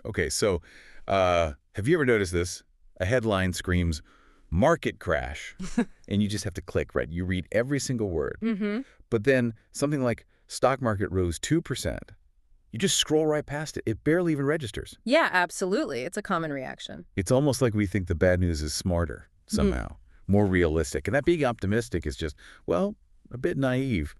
Okay, so have you ever noticed this? A headline screams, market crash, and you just have to click, right? You read every single word. Mm-hmm. But then something like stock market rose 2%. You just scroll right past it. It barely even registers. Yeah, absolutely. It's a common reaction. It's almost like we think the bad news is smarter somehow, more realistic. And that being optimistic is just, well, a bit naive.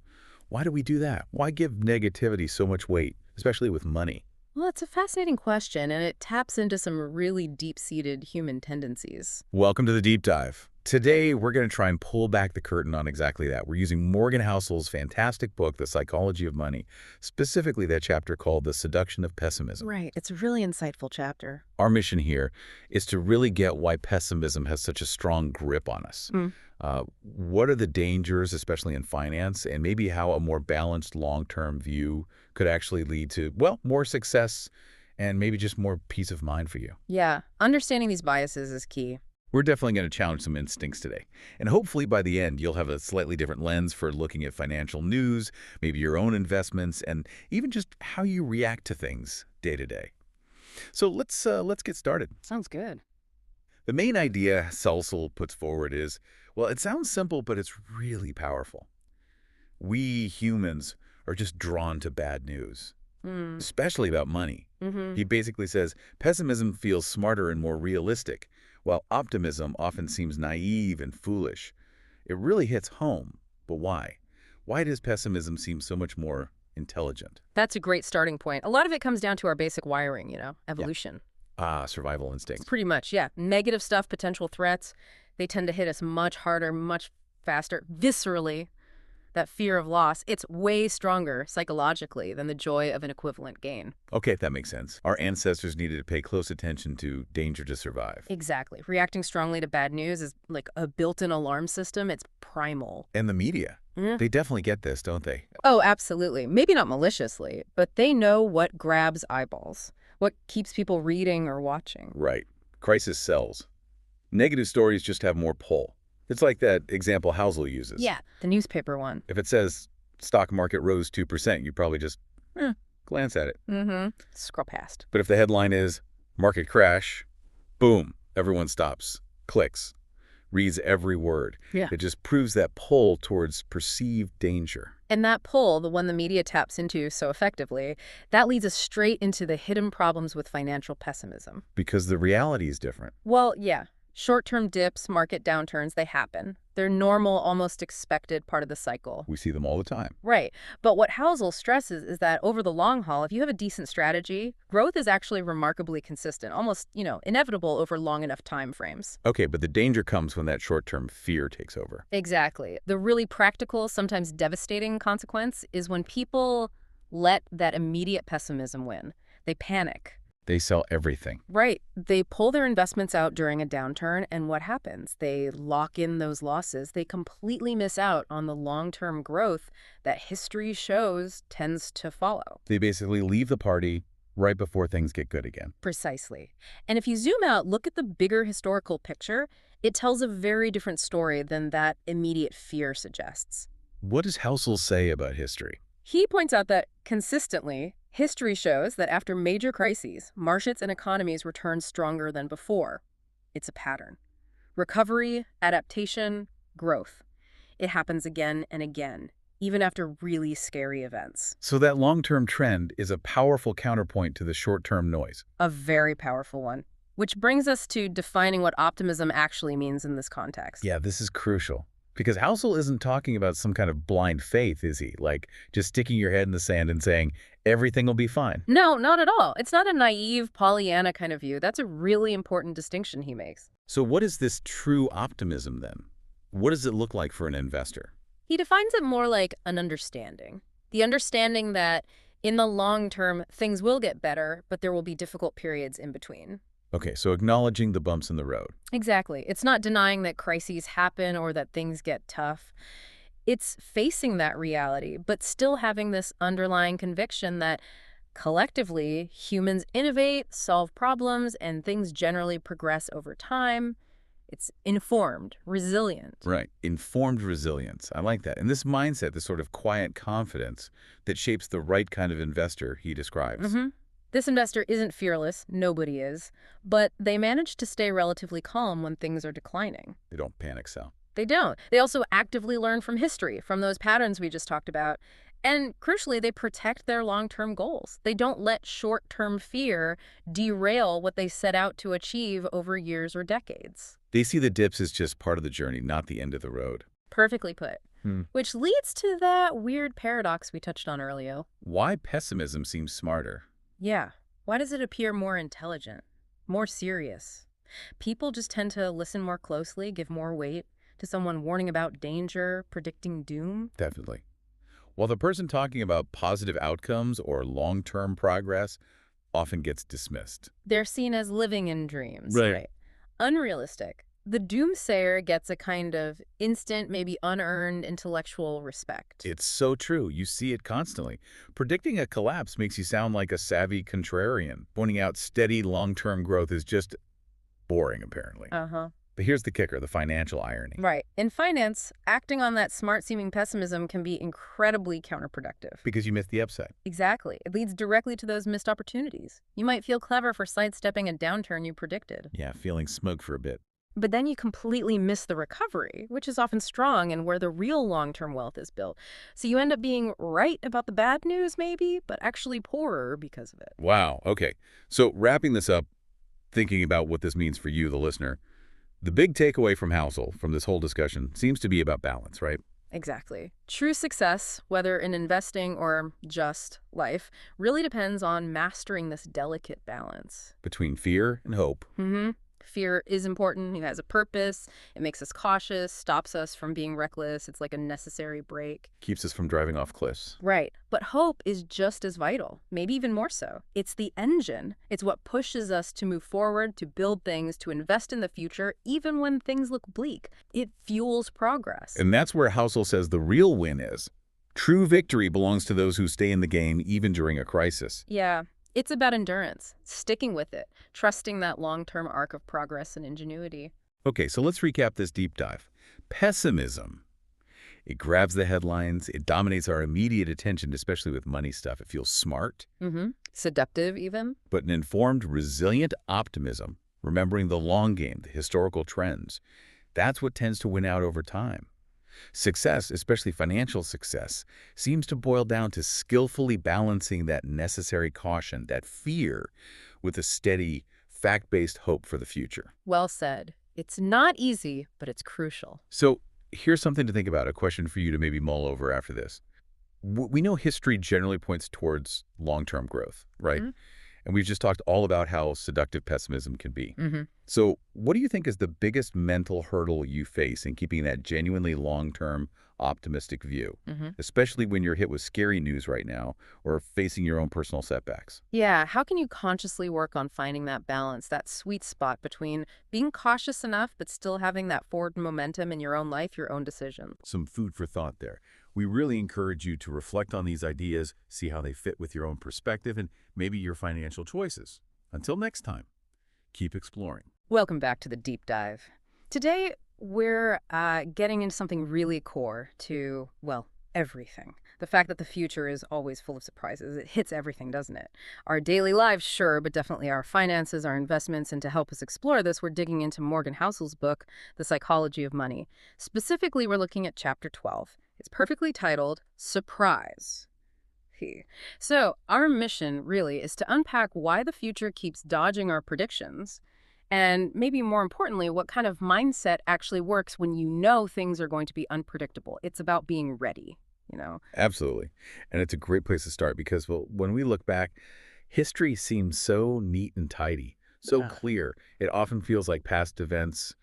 Why do we do that? Why give negativity so much weight, especially with money? Well, it's a fascinating question, and it taps into some really deep-seated human tendencies. Welcome to the deep dive. Today, we're going to try and pull back the curtain on exactly that. We're using Morgan Housel's fantastic book, The Psychology of Money, specifically that chapter called The Seduction of Pessimism. Right. It's a really insightful chapter. Our mission here is to really get why pessimism has such a strong grip on us. What are the dangers, especially in finance, and maybe how a more balanced long-term view could actually lead to, well, more success and maybe just more peace of mind for you. Yeah, understanding these biases is key. We're definitely going to challenge some instincts today. And hopefully by the end, you'll have a slightly different lens for looking at financial news, maybe your own investments, and even just how you react to things day to day. So let's get started. Sounds good. The main idea Housel puts forward is, well, it sounds simple, but it's really powerful. We humans are just drawn to bad news, especially about money. He basically says pessimism feels smarter and more realistic, while optimism often seems naive and foolish. It really hits home. But why? Why does pessimism seem so much more intelligent? That's a great starting point. A lot of it comes down to our basic wiring, evolution. Survival instinct. Pretty much, yeah. Negative stuff, potential threats, they tend to hit us much harder, much faster, viscerally. That fear of loss, it's way stronger psychologically than the joy of an equivalent gain. Okay, that makes sense. Our ancestors needed to pay close attention to danger to survive. Exactly. Reacting strongly to bad news is like a built-in alarm system. It's primal. And the media, they definitely get this, don't they? Oh, absolutely. Maybe not maliciously, but they know what grabs eyeballs, what keeps people reading or watching. Right. Crisis sells. Negative stories just have more pull. It's like that example Housel uses. Yeah, the newspaper one. If it says stock market rose 2%, you probably just glance at it. Scroll past. But if the headline is market crash, boom, everyone stops, clicks, reads every word. Yeah. It just proves that pull towards perceived danger. And that pull, the one the media taps into so effectively, that leads us straight into the hidden problems with financial pessimism. Because the reality is different. Well, yeah. Short-term dips, market downturns, they happen. They're normal, almost expected part of the cycle. We see them all the time. Right. But what Housel stresses is that over the long haul, if you have a decent strategy, growth is actually remarkably consistent, almost, inevitable over long enough time frames. Okay, but the danger comes when that short-term fear takes over. Exactly. The really practical, sometimes devastating consequence is when people let that immediate pessimism win. They panic. They sell everything. Right. They pull their investments out during a downturn, and what happens? They lock in those losses. They completely miss out on the long-term growth that history shows tends to follow. They basically leave the party right before things get good again. Precisely. And if you zoom out, look at the bigger historical picture, it tells a very different story than that immediate fear suggests. What does Housel say about history? He points out that consistently, history shows that after major crises, markets and economies return stronger than before. It's a pattern. Recovery, adaptation, growth. It happens again and again, even after really scary events. So that long-term trend is a powerful counterpoint to the short-term noise. A very powerful one. Which brings us to defining what optimism actually means in this context. Yeah, this is crucial. Because Housel isn't talking about some kind of blind faith, is he? Like just sticking your head in the sand and saying, everything will be fine. No, not at all. It's not a naive Pollyanna kind of view. That's a really important distinction he makes. So what is this true optimism then? What does it look like for an investor? He defines it more like an understanding. The understanding that in the long term, things will get better, but there will be difficult periods in between. Okay, so acknowledging the bumps in the road. Exactly. It's not denying that crises happen or that things get tough. It's facing that reality, but still having this underlying conviction that collectively humans innovate, solve problems, and things generally progress over time. It's informed, resilient. Right. Informed resilience. I like that. And this mindset, this sort of quiet confidence that shapes the right kind of investor he describes. This investor isn't fearless, nobody is, but they manage to stay relatively calm when things are declining. They don't panic sell. They don't. They also actively learn from history, from those patterns we just talked about. And crucially, they protect their long-term goals. They don't let short-term fear derail what they set out to achieve over years or decades. They see the dips as just part of the journey, not the end of the road. Perfectly put. Which leads to that weird paradox we touched on earlier. Why pessimism seems smarter? Yeah. Why does it appear more intelligent, more serious? People just tend to listen more closely, give more weight to someone warning about danger, predicting doom. Definitely. While the person talking about positive outcomes or long-term progress often gets dismissed. They're seen as living in dreams. Right. Unrealistic. The doomsayer gets a kind of instant, maybe unearned intellectual respect. It's so true. You see it constantly. Predicting a collapse makes you sound like a savvy contrarian. Pointing out steady long-term growth is just boring, apparently. But here's the kicker, the financial irony. Right. In finance, acting on that smart-seeming pessimism can be incredibly counterproductive. Because you missed the upside. Exactly. It leads directly to those missed opportunities. You might feel clever for sidestepping a downturn you predicted. Yeah, feeling smug for a bit. But then you completely miss the recovery, which is often strong and where the real long-term wealth is built. So you end up being right about the bad news, maybe, but actually poorer because of it. Wow. Okay. So wrapping this up, thinking about what this means for you, the listener, the big takeaway from Housel, from this whole discussion, seems to be about balance, right? Exactly. True success, whether in investing or just life, really depends on mastering this delicate balance. Between fear and hope. Fear is important. It has a purpose. It makes us cautious, stops us from being reckless. It's like a necessary break. Keeps us from driving off cliffs. Right. But hope is just as vital, maybe even more so. It's the engine. It's what pushes us to move forward, to build things, to invest in the future, even when things look bleak. It fuels progress. And that's where Housel says the real win is. True victory belongs to those who stay in the game even during a crisis. Yeah. It's about endurance, sticking with it, trusting that long-term arc of progress and ingenuity. Okay, so let's recap this deep dive. Pessimism. It grabs the headlines. It dominates our immediate attention, especially with money stuff. It feels smart. Seductive, even. But an informed, resilient optimism, remembering the long game, the historical trends, that's what tends to win out over time. Success, especially financial success, seems to boil down to skillfully balancing that necessary caution, that fear, with a steady, fact-based hope for the future. Well said. It's not easy, but it's crucial. So here's something to think about, a question for you to maybe mull over after this. We know history generally points towards long-term growth, right? And we've just talked all about how seductive pessimism can be. So what do you think is the biggest mental hurdle you face in keeping that genuinely long-term optimistic view, especially when you're hit with scary news right now or facing your own personal setbacks? Yeah, how can you consciously work on finding that balance, that sweet spot between being cautious enough but still having that forward momentum in your own life, your own decisions? Some food for thought there. We really encourage you to reflect on these ideas, see how they fit with your own perspective and maybe your financial choices. Until next time, keep exploring. Welcome back to the Deep Dive. Today, we're getting into something really core to, well, everything. The fact that the future is always full of surprises. It hits everything, doesn't it? Our daily lives, sure, but definitely our finances, our investments. And to help us explore this, we're digging into Morgan Housel's book, The Psychology of Money. Specifically, we're looking at Chapter 12. It's perfectly titled, Surprise. So our mission, really, is to unpack why the future keeps dodging our predictions, and maybe more importantly, what kind of mindset actually works when you know things are going to be unpredictable. It's about being ready, you know? Absolutely. And it's a great place to start because, well, when we look back, history seems so neat and tidy, so clear. It often feels like past events,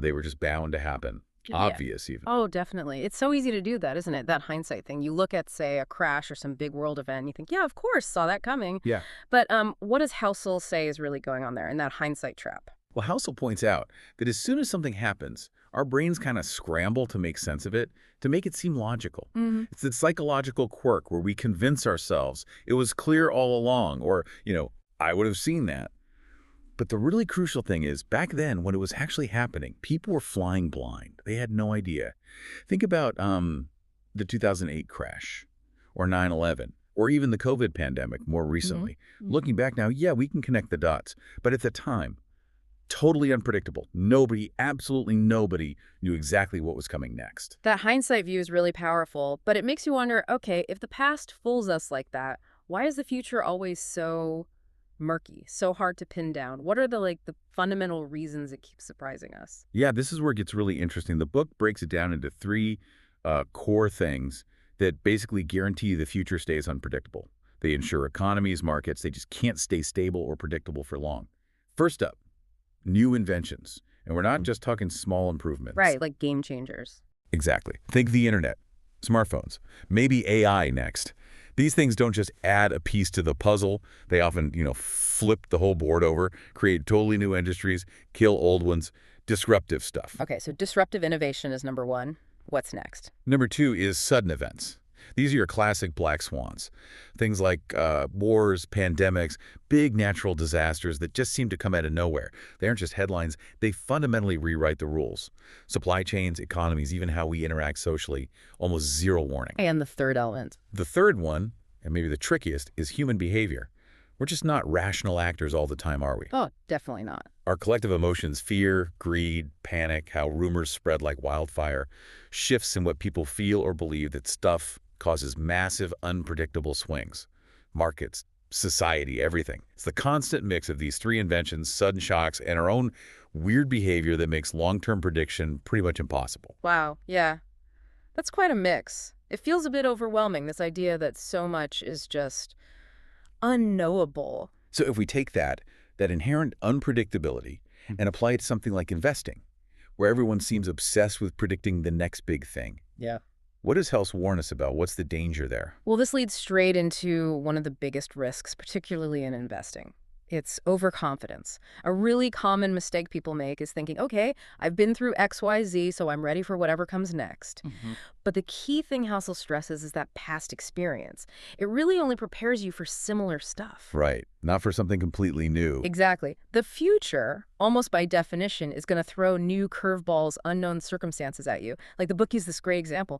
they were just bound to happen. Obvious, even. Oh, definitely. It's so easy to do that, isn't it? That hindsight thing. You look at, say, a crash or some big world event, and you think, yeah, of course, saw that coming. Yeah. But what does Housel say is really going on there in that hindsight trap? Well, Housel points out that as soon as something happens, our brains kind of scramble to make sense of it, to make it seem logical. It's the psychological quirk where we convince ourselves it was clear all along, or, I would have seen that. But the really crucial thing is, back then, when it was actually happening, people were flying blind. They had no idea. Think about the 2008 crash, or 9/11, or even the COVID pandemic more recently. Looking back now, yeah, we can connect the dots. But at the time, totally unpredictable. Nobody, absolutely nobody, knew exactly what was coming next. That hindsight view is really powerful, but it makes you wonder, okay, if the past fools us like that, why is the future always so murky, so hard to pin down? What are the fundamental reasons it keeps surprising us? Yeah, this is where it gets really interesting. The book breaks it down into three core things that basically guarantee the future stays unpredictable. They ensure economies, markets, they just can't stay stable or predictable for long. First up, new inventions. And we're not just talking small improvements. Right, like game changers. Exactly. Think the internet, smartphones, maybe AI next. These things don't just add a piece to the puzzle. They often, flip the whole board over, create totally new industries, kill old ones, disruptive stuff. Okay, so disruptive innovation is number one. What's next? Number two is sudden events. These are your classic black swans. Things like wars, pandemics, big natural disasters that just seem to come out of nowhere. They aren't just headlines. They fundamentally rewrite the rules. Supply chains, economies, even how we interact socially, almost zero warning. And the third element. The third one, and maybe the trickiest, is human behavior. We're just not rational actors all the time, are we? Oh, definitely not. Our collective emotions, fear, greed, panic, how rumors spread like wildfire, shifts in what people feel or believe, that stuff causes massive, unpredictable swings. Markets, society, everything. It's the constant mix of these three inventions, sudden shocks, and our own weird behavior that makes long-term prediction pretty much impossible. Wow, yeah. That's quite a mix. It feels a bit overwhelming, this idea that so much is just unknowable. So if we take that inherent unpredictability and apply it to something like investing, where everyone seems obsessed with predicting the next big thing. Yeah. What does House warn us about? What's the danger there? Well, this leads straight into one of the biggest risks, particularly in investing. It's overconfidence. A really common mistake people make is thinking, okay, I've been through X, Y, Z, so I'm ready for whatever comes next. But the key thing Housel stresses is that past experience. It really only prepares you for similar stuff. Right. Not for something completely new. Exactly. The future, almost by definition, is going to throw new curveballs, unknown circumstances at you. Like the book uses this great example.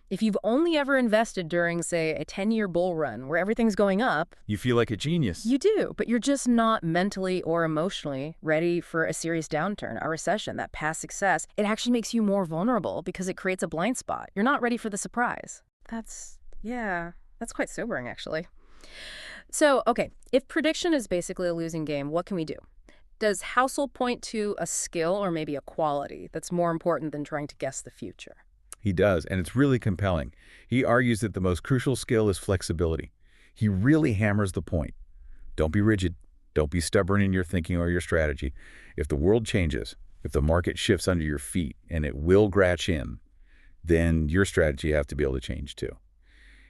If you've only ever invested during, say, a 10-year bull run where everything's going up, You feel like a genius. you do, but you're just not mentally or emotionally ready for a serious downturn, a recession, that past success. It actually makes you more vulnerable because it creates a blind spot. You're not ready for the surprise. That's quite sobering, actually. So, okay, if prediction is basically a losing game, what can we do? Does Housel point to a skill or maybe a quality that's more important than trying to guess the future? He does, and it's really compelling. He argues that the most crucial skill is flexibility. He really hammers the point. Don't be rigid. Don't be stubborn in your thinking or your strategy. If the world changes, if the market shifts under your feet, and it will crash in, then your strategy has to be able to change too.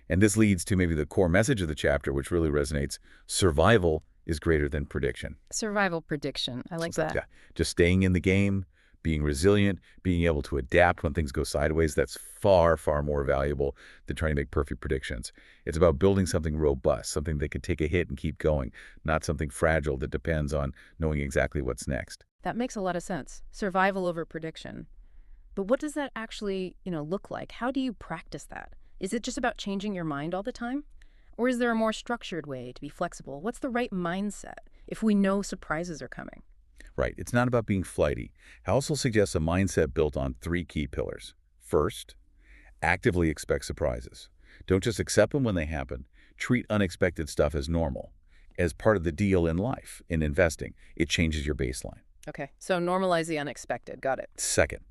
And this leads to maybe the core message of the chapter, which really resonates. Survival is greater than prediction. Survival prediction. I like that. Yeah, just staying in the game, being resilient, being able to adapt when things go sideways, that's far, far more valuable than trying to make perfect predictions. It's about building something robust, something that could take a hit and keep going, not something fragile that depends on knowing exactly what's next. That makes a lot of sense. Survival over prediction. But what does that actually, look like? How do you practice that? Is it just about changing your mind all the time? Or is there a more structured way to be flexible? What's the right mindset if we know surprises are coming? Right. It's not about being flighty. Housel suggests a mindset built on three key pillars. First, actively expect surprises. Don't just accept them when they happen. Treat unexpected stuff as normal, as part of the deal in life, in investing. It changes your baseline. Okay, so normalize the unexpected. Got it. Second,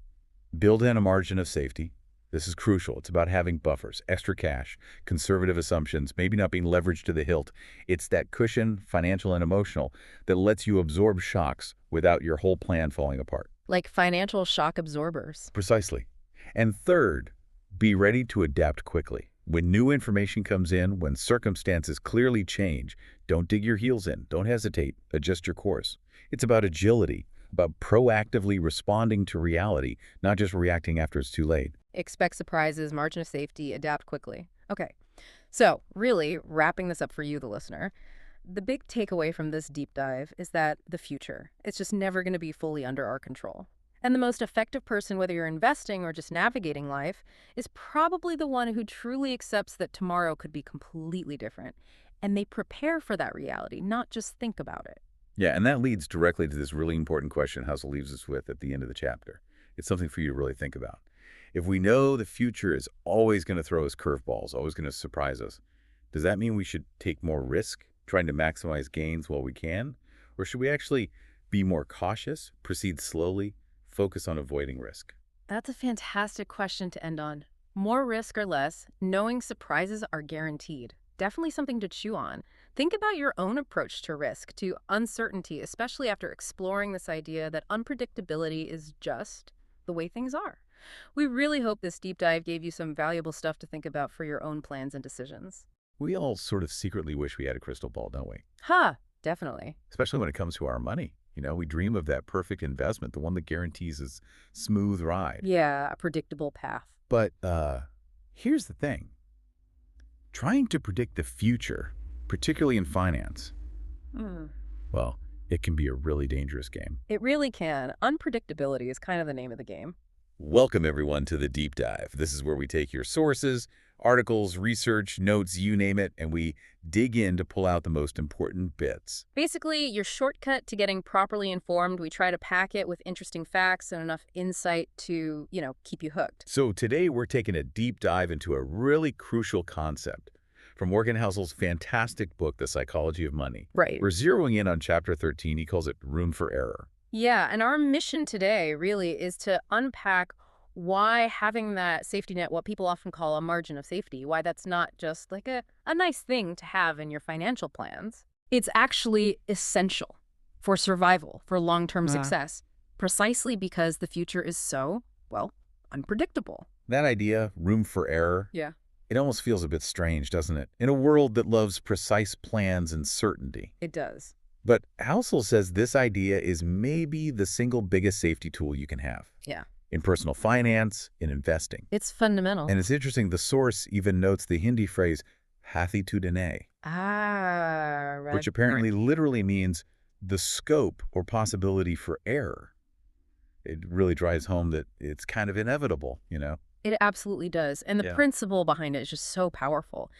build in a margin of safety. This is crucial. It's about having buffers, extra cash, conservative assumptions, maybe not being leveraged to the hilt. It's that cushion, financial and emotional, that lets you absorb shocks without your whole plan falling apart. Like financial shock absorbers. Precisely. And third, be ready to adapt quickly. When new information comes in, when circumstances clearly change, don't dig your heels in. Don't hesitate. Adjust your course. It's about agility, about proactively responding to reality, not just reacting after it's too late. Expect surprises, margin of safety, adapt quickly. Okay, so really wrapping this up for you, the listener, the big takeaway from this deep dive is that the future, it's just never going to be fully under our control. And the most effective person, whether you're investing or just navigating life, is probably the one who truly accepts that tomorrow could be completely different. And they prepare for that reality, not just think about it. Yeah, and that leads directly to this really important question Housel leaves us with at the end of the chapter. It's something for you to really think about. If we know the future is always going to throw us curveballs, always going to surprise us, does that mean we should take more risk, trying to maximize gains while we can? Or should we actually be more cautious, proceed slowly, focus on avoiding risk? That's a fantastic question to end on. More risk or less, knowing surprises are guaranteed. Definitely something to chew on. Think about your own approach to risk, to uncertainty, especially after exploring this idea that unpredictability is just the way things are. We really hope this deep dive gave you some valuable stuff to think about for your own plans and decisions. We all sort of secretly wish we had a crystal ball, don't we? Definitely. Especially when it comes to our money. We dream of that perfect investment, the one that guarantees a smooth ride. Yeah, a predictable path. But here's the thing. Trying to predict the future, particularly in finance, well, it can be a really dangerous game. It really can. Unpredictability is kind of the name of the game. Welcome, everyone, to The Deep Dive. This is where we take your sources, articles, research, notes, you name it, and we dig in to pull out the most important bits. Basically, your shortcut to getting properly informed. We try to pack it with interesting facts and enough insight to, keep you hooked. So today we're taking a deep dive into a really crucial concept. From Morgan Housel's fantastic book, The Psychology of Money. Right. We're zeroing in on Chapter 13. He calls it Room for Error. Yeah, and our mission today really is to unpack why having that safety net, what people often call a margin of safety, why that's not just like a nice thing to have in your financial plans. It's actually essential for survival, for long-term success, precisely because the future is so, unpredictable. That idea, room for error, Yeah. it almost feels a bit strange, doesn't it? In a world that loves precise plans and certainty. It does. But Housel says this idea is maybe the single biggest safety tool you can have. Yeah. In personal finance, in investing. It's fundamental. And it's interesting, the source even notes the Hindi phrase, hathi tu dene, Right. which apparently literally means the scope or possibility for error. It really drives home that it's kind of inevitable, It absolutely does. And the Yeah. principle behind it is just so powerful.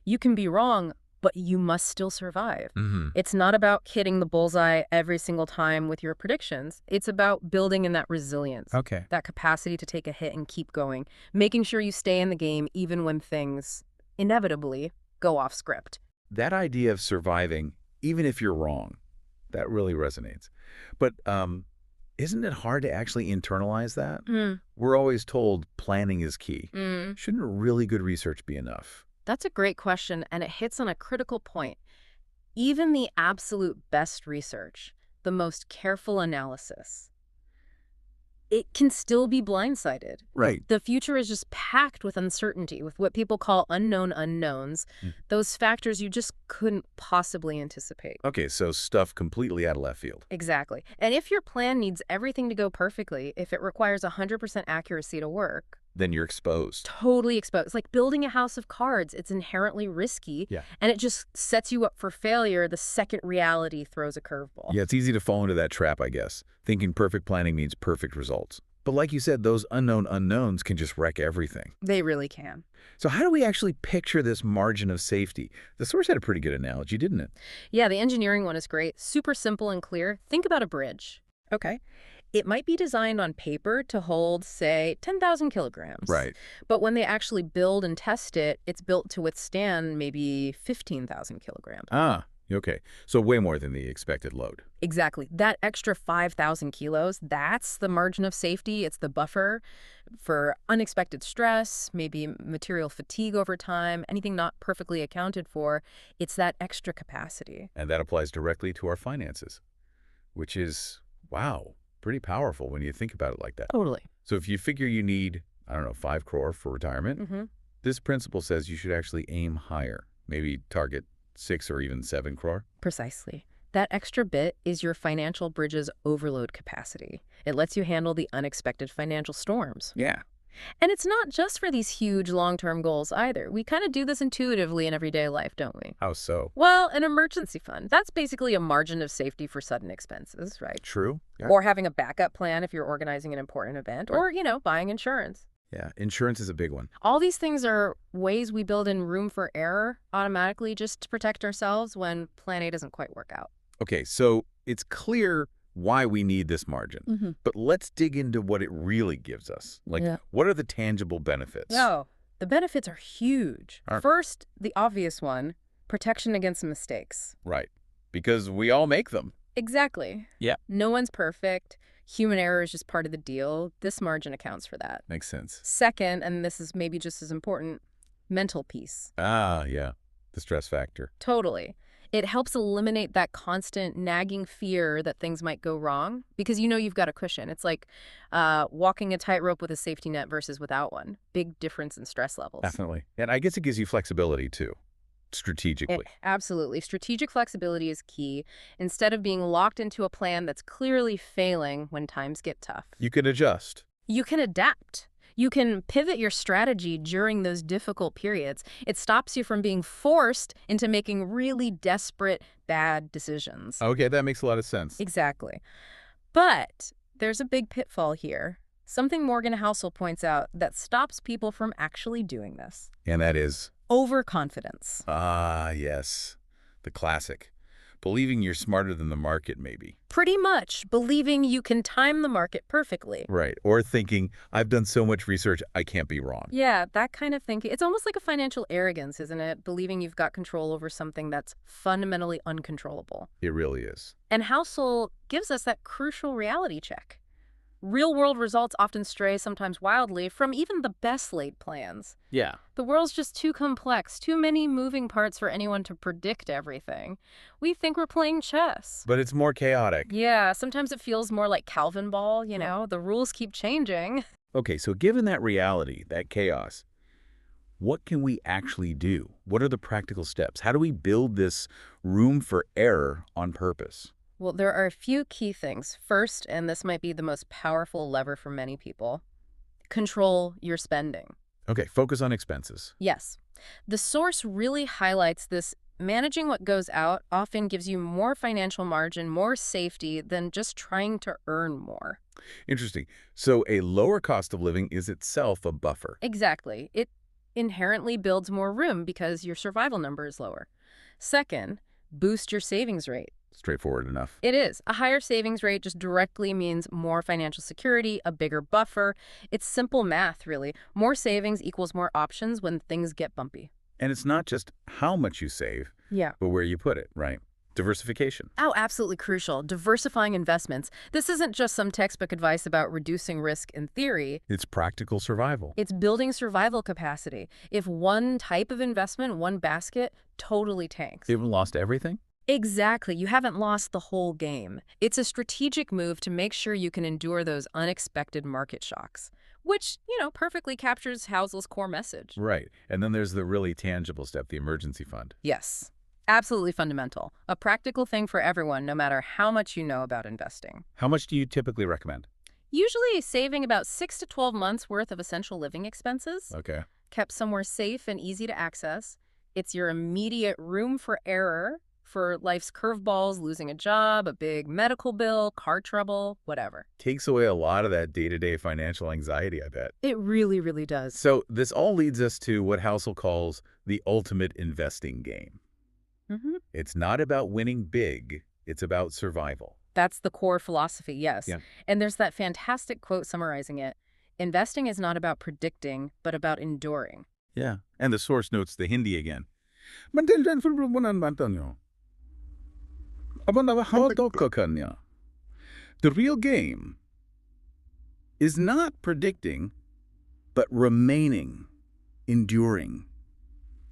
You can be wrong, but you must still survive. It's not about hitting the bullseye every single time with your predictions. It's about building in that resilience, Okay. that capacity to take a hit and keep going, making sure you stay in the game even when things inevitably go off script. That idea of surviving, even if you're wrong, that really resonates. But isn't it hard to actually internalize that? We're always told planning is key. Shouldn't really good research be enough? That's a great question, and it hits on a critical point. Even the absolute best research, the most careful analysis, it can still be blindsided. Right. The future is just packed with uncertainty, with what people call unknown unknowns, those factors you just couldn't possibly anticipate. Okay, so stuff completely out of left field. Exactly. And if your plan needs everything to go perfectly, if it requires 100% accuracy to work, Then you're exposed. totally exposed. It's like building a house of cards. It's inherently risky, Yeah. and it just sets you up for failure the second reality throws a curveball. Yeah, it's easy to fall into that trap, I guess, thinking perfect planning means perfect results. But like you said, those unknown unknowns can just wreck everything. They really can. So how do we actually picture this margin of safety? The source had a pretty good analogy, didn't it? Yeah, the engineering one is great. Super simple and clear. Think about a bridge. Okay. It might be designed on paper to hold, say, 10,000 kilograms. Right. But when they actually build and test it, it's built to withstand maybe 15,000 kilograms. Okay. So way more than the expected load. Exactly. That extra 5,000 kilos, that's the margin of safety. It's the buffer for unexpected stress, maybe material fatigue over time, anything not perfectly accounted for. It's that extra capacity. And that applies directly to our finances, which is, wow, pretty powerful when you think about it like that. Totally. So if you figure you need, 5 crore for retirement, this principle says you should actually aim higher, maybe target 6 or even 7 crore. Precisely. That extra bit is your financial bridge's overload capacity. It lets you handle the unexpected financial storms. Yeah. And it's not just for these huge long-term goals either. We kind of do this intuitively in everyday life, don't we? How so? Well, an emergency fund, that's basically a margin of safety for sudden expenses, right? True. Yeah. Or having a backup plan if you're organizing an important event, Right. or, buying insurance. Yeah, insurance is a big one. All these things are ways we build in room for error automatically just to protect ourselves when plan A doesn't quite work out. Okay, so it's clear why we need this margin. But let's dig into what it really gives us. Like, Yeah. what are the tangible benefits? No, the benefits are huge. Are- First, the obvious one, protection against mistakes. Right. Because we all make them. Exactly. Yeah. No one's perfect. Human error is just part of the deal. This margin accounts for that. Makes sense. Second, and this is maybe just as important, mental peace. Ah, yeah. The stress factor. Totally. It helps eliminate that constant nagging fear that things might go wrong because you've got a cushion. It's like walking a tightrope with a safety net versus without one. Big difference in stress levels. Definitely. And I guess it gives you flexibility, too, strategically. Absolutely. Strategic flexibility is key. Instead of being locked into a plan that's clearly failing when times get tough. You can adjust. You can adapt. You can pivot your strategy during those difficult periods. It stops you from being forced into making really desperate, bad decisions. Okay, that makes a lot of sense. Exactly. But there's a big pitfall here. Something Morgan Housel points out that stops people from actually doing this. And that is? Overconfidence. Ah, yes. The classic. Believing you're smarter than the market, maybe. Pretty much. Believing you can time the market perfectly. Right. Or thinking, I've done so much research, I can't be wrong. Yeah, that kind of thinking. It's almost like a financial arrogance, isn't it? Believing you've got control over something that's fundamentally uncontrollable. It really is. And Housel gives us that crucial reality check. Real-world results often stray, sometimes wildly, from even the best laid plans. Yeah. The world's just too complex, too many moving parts for anyone to predict everything. We think we're playing chess. But it's more chaotic. Yeah, sometimes it feels more like Calvin ball, the rules keep changing. Okay, so given that reality, that chaos, what can we actually do? What are the practical steps? How do we build this room for error on purpose? Well, there are a few key things. First, and this might be the most powerful lever for many people, control your spending. Okay, focus on expenses. Yes. The source really highlights this. Managing what goes out often gives you more financial margin, more safety than just trying to earn more. Interesting. So a lower cost of living is itself a buffer. Exactly. It inherently builds more room because your survival number is lower. Second, boost your savings rate. Straightforward enough. It is. A higher savings rate just directly means more financial security, a bigger buffer. It's simple math, really. More savings equals more options when things get bumpy. And it's not just how much you save, Yeah. but where you put it, right? Diversification. Oh, absolutely crucial. Diversifying investments. This isn't just some textbook advice about reducing risk in theory. It's practical survival. It's building survival capacity. If one type of investment, one basket, totally tanks. You haven't lost everything? Exactly. You haven't lost the whole game. It's a strategic move to make sure you can endure those unexpected market shocks, which, perfectly captures Housel's core message. Right. And then there's the really tangible step, the emergency fund. Yes. Absolutely fundamental. A practical thing for everyone, no matter how much you know about investing. How much do you typically recommend? Usually saving about 6 to 12 months worth of essential living expenses, Okay. kept somewhere safe and easy to access. It's your immediate room for error for life's curveballs, losing a job, a big medical bill, car trouble, whatever. Takes away a lot of that day-to-day financial anxiety, I bet. It really, really does. So this all leads us to what Housel calls the ultimate investing game. It's not about winning big. It's about survival. That's the core philosophy, yes. Yeah. And there's that fantastic quote summarizing it. Investing is not about predicting, but about enduring. Yeah. And the source notes the Hindi again. The real game is not predicting, but remaining, enduring.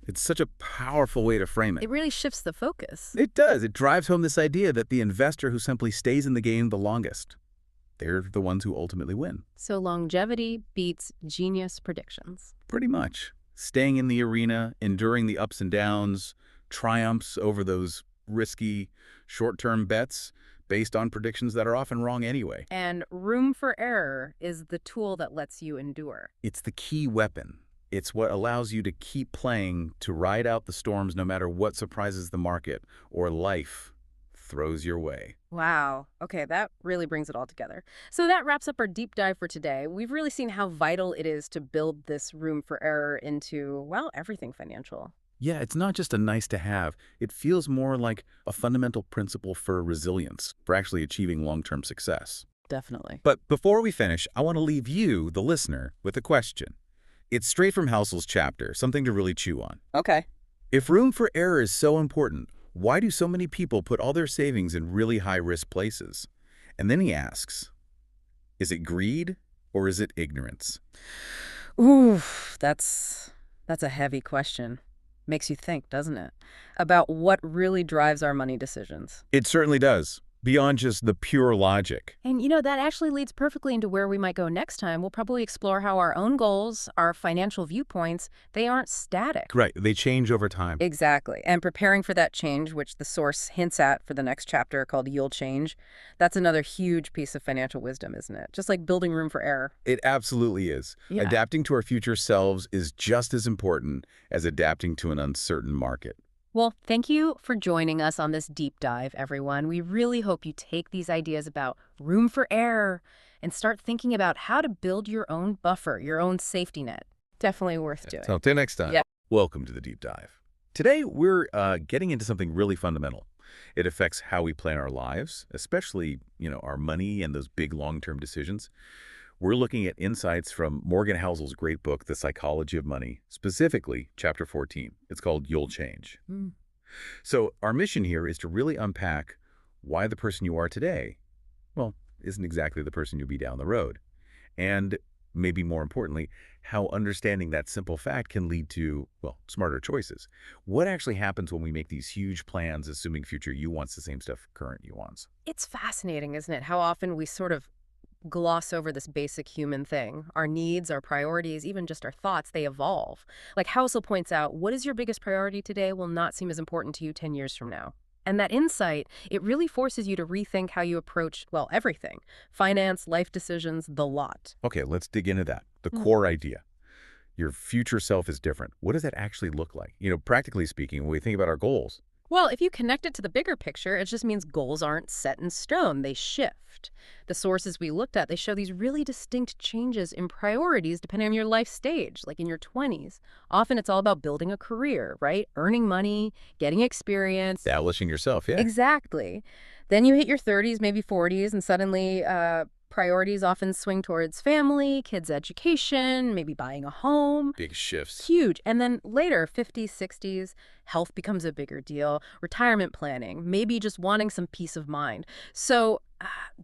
It's such a powerful way to frame it. It really shifts the focus. It does. It drives home this idea that the investor who simply stays in the game the longest, they're the ones who ultimately win. So longevity beats genius predictions. Pretty much. Staying in the arena, enduring the ups and downs, triumphs over those risky short-term bets, based on predictions that are often wrong anyway. And room for error is the tool that lets you endure. It's the key weapon. It's what allows you to keep playing, to ride out the storms no matter what surprises the market or life throws your way. Wow. Okay, that really brings it all together. So that wraps up our deep dive for today. We've really seen how vital it is to build this room for error into, well, everything financial. Yeah, it's not just a nice to have. It feels more like a fundamental principle for resilience, for actually achieving long-term success. Definitely. But before we finish, I want to leave you, the listener, with a question. It's straight from Housel's chapter, something to really chew on. Okay. If room for error is so important, why do so many people put all their savings in really high-risk places? And then he asks, is it greed or is it ignorance? Ooh, that's a heavy question. Makes you think, doesn't it? About what really drives our money decisions. It certainly does, beyond just the pure logic. And, that actually leads perfectly into where we might go next time. We'll probably explore how our own goals, our financial viewpoints, they aren't static. Right, they change over time. Exactly. And preparing for that change, which the source hints at for the next chapter called You'll Change, that's another huge piece of financial wisdom, isn't it? Just like building room for error. It absolutely is. Yeah. Adapting to our future selves is just as important as adapting to an uncertain market. Well, thank you for joining us on this deep dive, everyone. We really hope you take these ideas about room for error and start thinking about how to build your own buffer, your own safety net. Definitely worth doing. So until next time, Yeah. Welcome to the Deep Dive. Today, we're getting into something really fundamental. It affects how we plan our lives, especially, our money and those big long-term decisions. We're looking at insights from Morgan Housel's great book, The Psychology of Money, specifically Chapter 14. It's called You'll Change. So our mission here is to really unpack why the person you are today, well, isn't exactly the person you'll be down the road. And maybe more importantly, how understanding that simple fact can lead to, well, smarter choices. What actually happens when we make these huge plans, assuming future you wants the same stuff current you wants? It's fascinating, isn't it? How often we sort of gloss over this basic human thing. Our needs, our priorities, even just our thoughts, they evolve. Like Housel points out, what is your biggest priority today will not seem as important to you 10 years from now. And that insight, it really forces you to rethink how you approach, well, everything. Finance, life decisions, the lot. Okay, let's dig into that. The core idea. Your future self is different. What does that actually look like? Practically speaking, when we think about our goals. Well, if you connect it to the bigger picture, it just means goals aren't set in stone. They shift. The sources we looked at, they show these really distinct changes in priorities depending on your life stage, like in your 20s. Often it's all about building a career, right? Earning money, getting experience. Establishing yourself, yeah. Exactly. Then you hit your 30s, maybe 40s, and suddenly priorities often swing towards family, kids' education, maybe buying a home. Big shifts. Huge. And then later, 50s, 60s, health becomes a bigger deal, retirement planning, maybe just wanting some peace of mind. So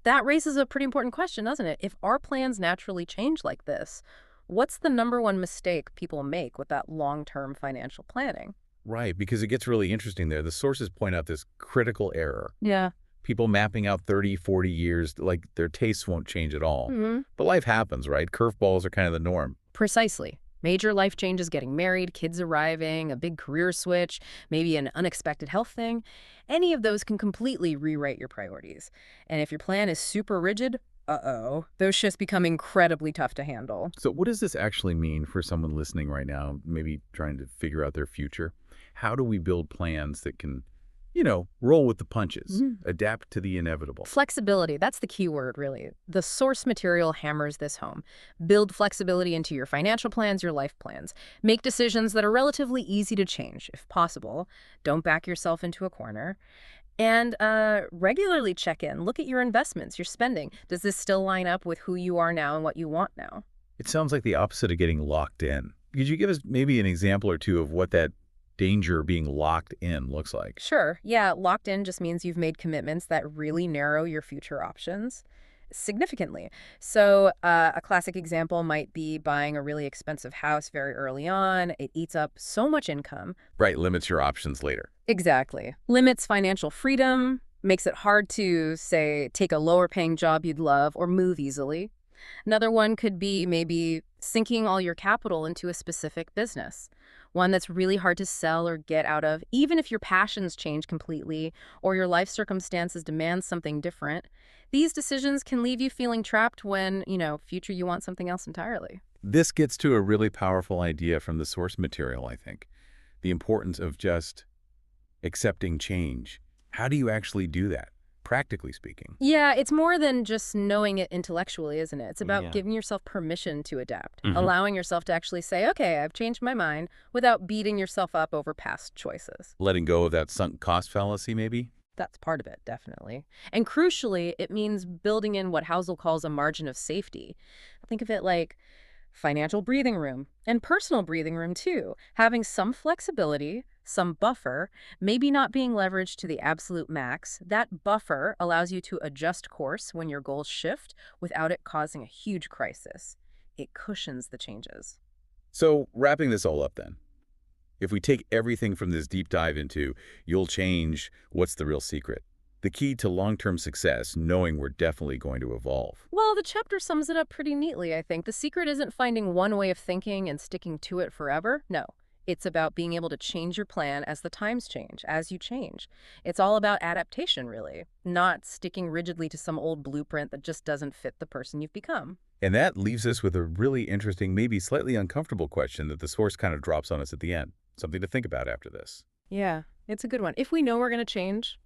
that raises a pretty important question, doesn't it? If our plans naturally change like this, what's the number one mistake people make with that long-term financial planning? Right, because it gets really interesting there. The sources point out this critical error. Yeah. People mapping out 30, 40 years, like their tastes won't change at all. But life happens, right? Curveballs are kind of the norm. Precisely. Major life changes, getting married, kids arriving, a big career switch, maybe an unexpected health thing. Any of those can completely rewrite your priorities. And if your plan is super rigid, those shifts become incredibly tough to handle. So what does this actually mean for someone listening right now, maybe trying to figure out their future? How do we build plans that can, roll with the punches, adapt to the inevitable? Flexibility, that's the key word, really. The source material hammers this home. Build flexibility into your financial plans, your life plans. Make decisions that are relatively easy to change, if possible. Don't back yourself into a corner. And regularly check in. Look at your investments, your spending. Does this still line up with who you are now and what you want now? It sounds like the opposite of getting locked in. Could you give us maybe an example or two of what that danger of being locked in looks like? Sure. Yeah, locked in just means you've made commitments that really narrow your future options significantly. So a classic example might be buying a really expensive house very early on. It eats up so much income. Right, limits your options later. Exactly. Limits financial freedom, makes it hard to, say, take a lower paying job you'd love or move easily. Another one could be maybe sinking all your capital into a specific business, one that's really hard to sell or get out of, even if your passions change completely or your life circumstances demand something different. These decisions can leave you feeling trapped when, future you want something else entirely. This gets to a really powerful idea from the source material, I think. The importance of just accepting change. How do you actually do that, practically speaking? Yeah, it's more than just knowing it intellectually, isn't it? It's about Yeah. giving yourself permission to adapt, Hmm. allowing yourself to actually say, okay, I've changed my mind, without beating yourself up over past choices. Letting go of that sunk cost fallacy, maybe? That's part of it, definitely. And crucially, it means building in what Housel calls a margin of safety. Think of it like financial breathing room and personal breathing room too. Having some flexibility, some buffer, maybe not being leveraged to the absolute max. That buffer allows you to adjust course when your goals shift without it causing a huge crisis. It cushions the changes. So, wrapping this all up then, if we take everything from this deep dive into you'll change, what's the real secret? The key to long-term success, knowing we're definitely going to evolve. Well, the chapter sums it up pretty neatly, I think. The secret isn't finding one way of thinking and sticking to it forever. No. It's about being able to change your plan as the times change, as you change. It's all about adaptation, really, not sticking rigidly to some old blueprint that just doesn't fit the person you've become. And that leaves us with a really interesting, maybe slightly uncomfortable question that the source kind of drops on us at the end. Something to think about after this. Yeah, it's a good one. If we know we're going to change,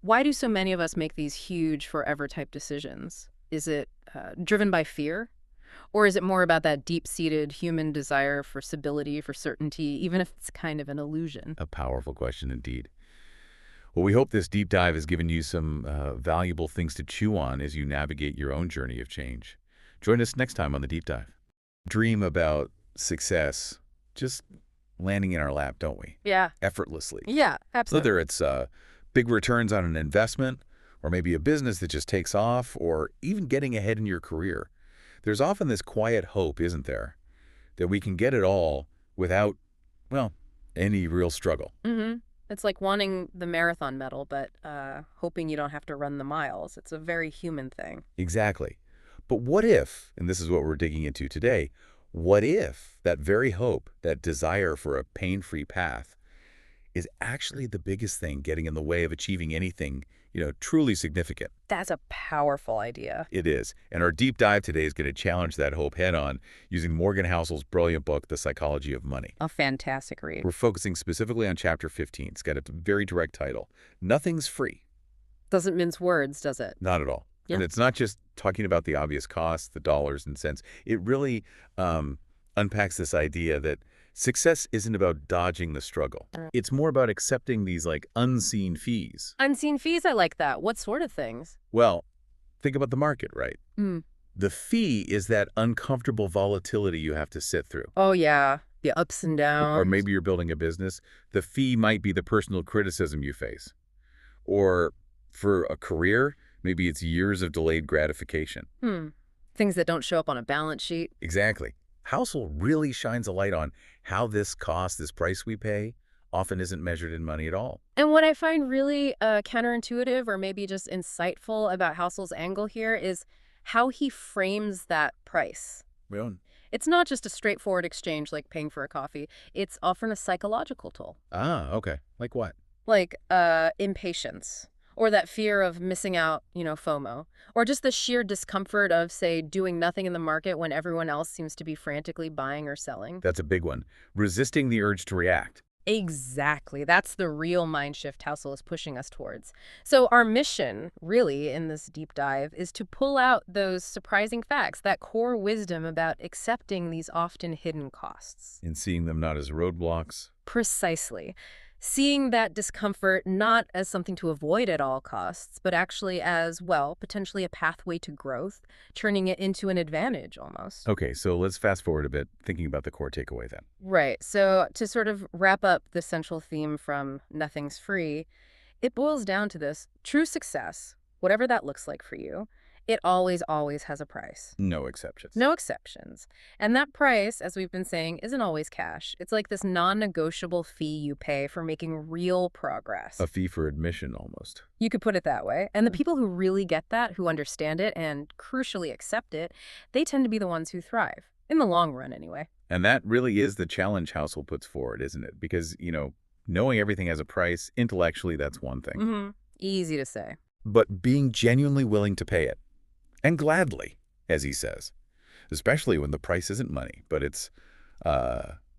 why do so many of us make these huge forever type decisions? Is it driven by fear? Or is it more about that deep-seated human desire for stability, for certainty, even if it's kind of an illusion? A powerful question indeed. Well, we hope this deep dive has given you some valuable things to chew on as you navigate your own journey of change. Join us next time on the deep dive. Dream about success just landing in our lap, don't we? Yeah. Effortlessly. Yeah, absolutely. Whether it's big returns on an investment, or maybe a business that just takes off, or even getting ahead in your career. There's often this quiet hope, isn't there, that we can get it all without, well, any real struggle. Mm-hmm. It's like wanting the marathon medal, but hoping you don't have to run the miles. It's a very human thing. Exactly. But what if, and this is what we're digging into today, what if that very hope, that desire for a pain-free path, is actually the biggest thing getting in the way of achieving anything, truly significant? That's a powerful idea. It is. And our deep dive today is going to challenge that hope head-on using Morgan Housel's brilliant book, The Psychology of Money. A fantastic read. We're focusing specifically on Chapter 15. It's got a very direct title. Nothing's free. Doesn't mince words, does it? Not at all. Yeah. And it's not just talking about the obvious costs, the dollars and cents. It really unpacks this idea that success isn't about dodging the struggle. It's more about accepting these unseen fees. Unseen fees, I like that. What sort of things? Well, think about the market, right? Mm. The fee is that uncomfortable volatility you have to sit through. Oh, yeah. The ups and downs. Or maybe you're building a business. The fee might be the personal criticism you face. Or for a career, maybe it's years of delayed gratification. Things that don't show up on a balance sheet. Exactly. Housel really shines a light on how this cost, this price we pay, often isn't measured in money at all. And what I find really counterintuitive or maybe just insightful about Housel's angle here is how he frames that price. Well, It's not just a straightforward exchange like paying for a coffee. It's often a psychological toll, okay. Like what? like impatience or that fear of missing out, FOMO, or just the sheer discomfort of, say, doing nothing in the market when everyone else seems to be frantically buying or selling. That's a big one. Resisting the urge to react. Exactly. That's the real mind shift Housel is pushing us towards. So our mission, really, in this deep dive, is to pull out those surprising facts, that core wisdom about accepting these often hidden costs. And seeing them not as roadblocks. Precisely. Seeing that discomfort not as something to avoid at all costs, but actually as, well, potentially a pathway to growth, turning it into an advantage almost. Okay, so let's fast forward a bit, thinking about the core takeaway then. Right. So to sort of wrap up the central theme from Nothing's Free, it boils down to this: true success, whatever that looks like for you, It always, always has a price. No exceptions. No exceptions. And that price, as we've been saying, isn't always cash. It's like this non-negotiable fee you pay for making real progress. A fee for admission, almost. You could put it that way. And the people who really get that, who understand it and crucially accept it, they tend to be the ones who thrive. In the long run, anyway. And that really is the challenge Housel puts forward, isn't it? Because, knowing everything has a price, intellectually, that's one thing. Easy to say. But being genuinely willing to pay it, and gladly, as he says, especially when the price isn't money, but it's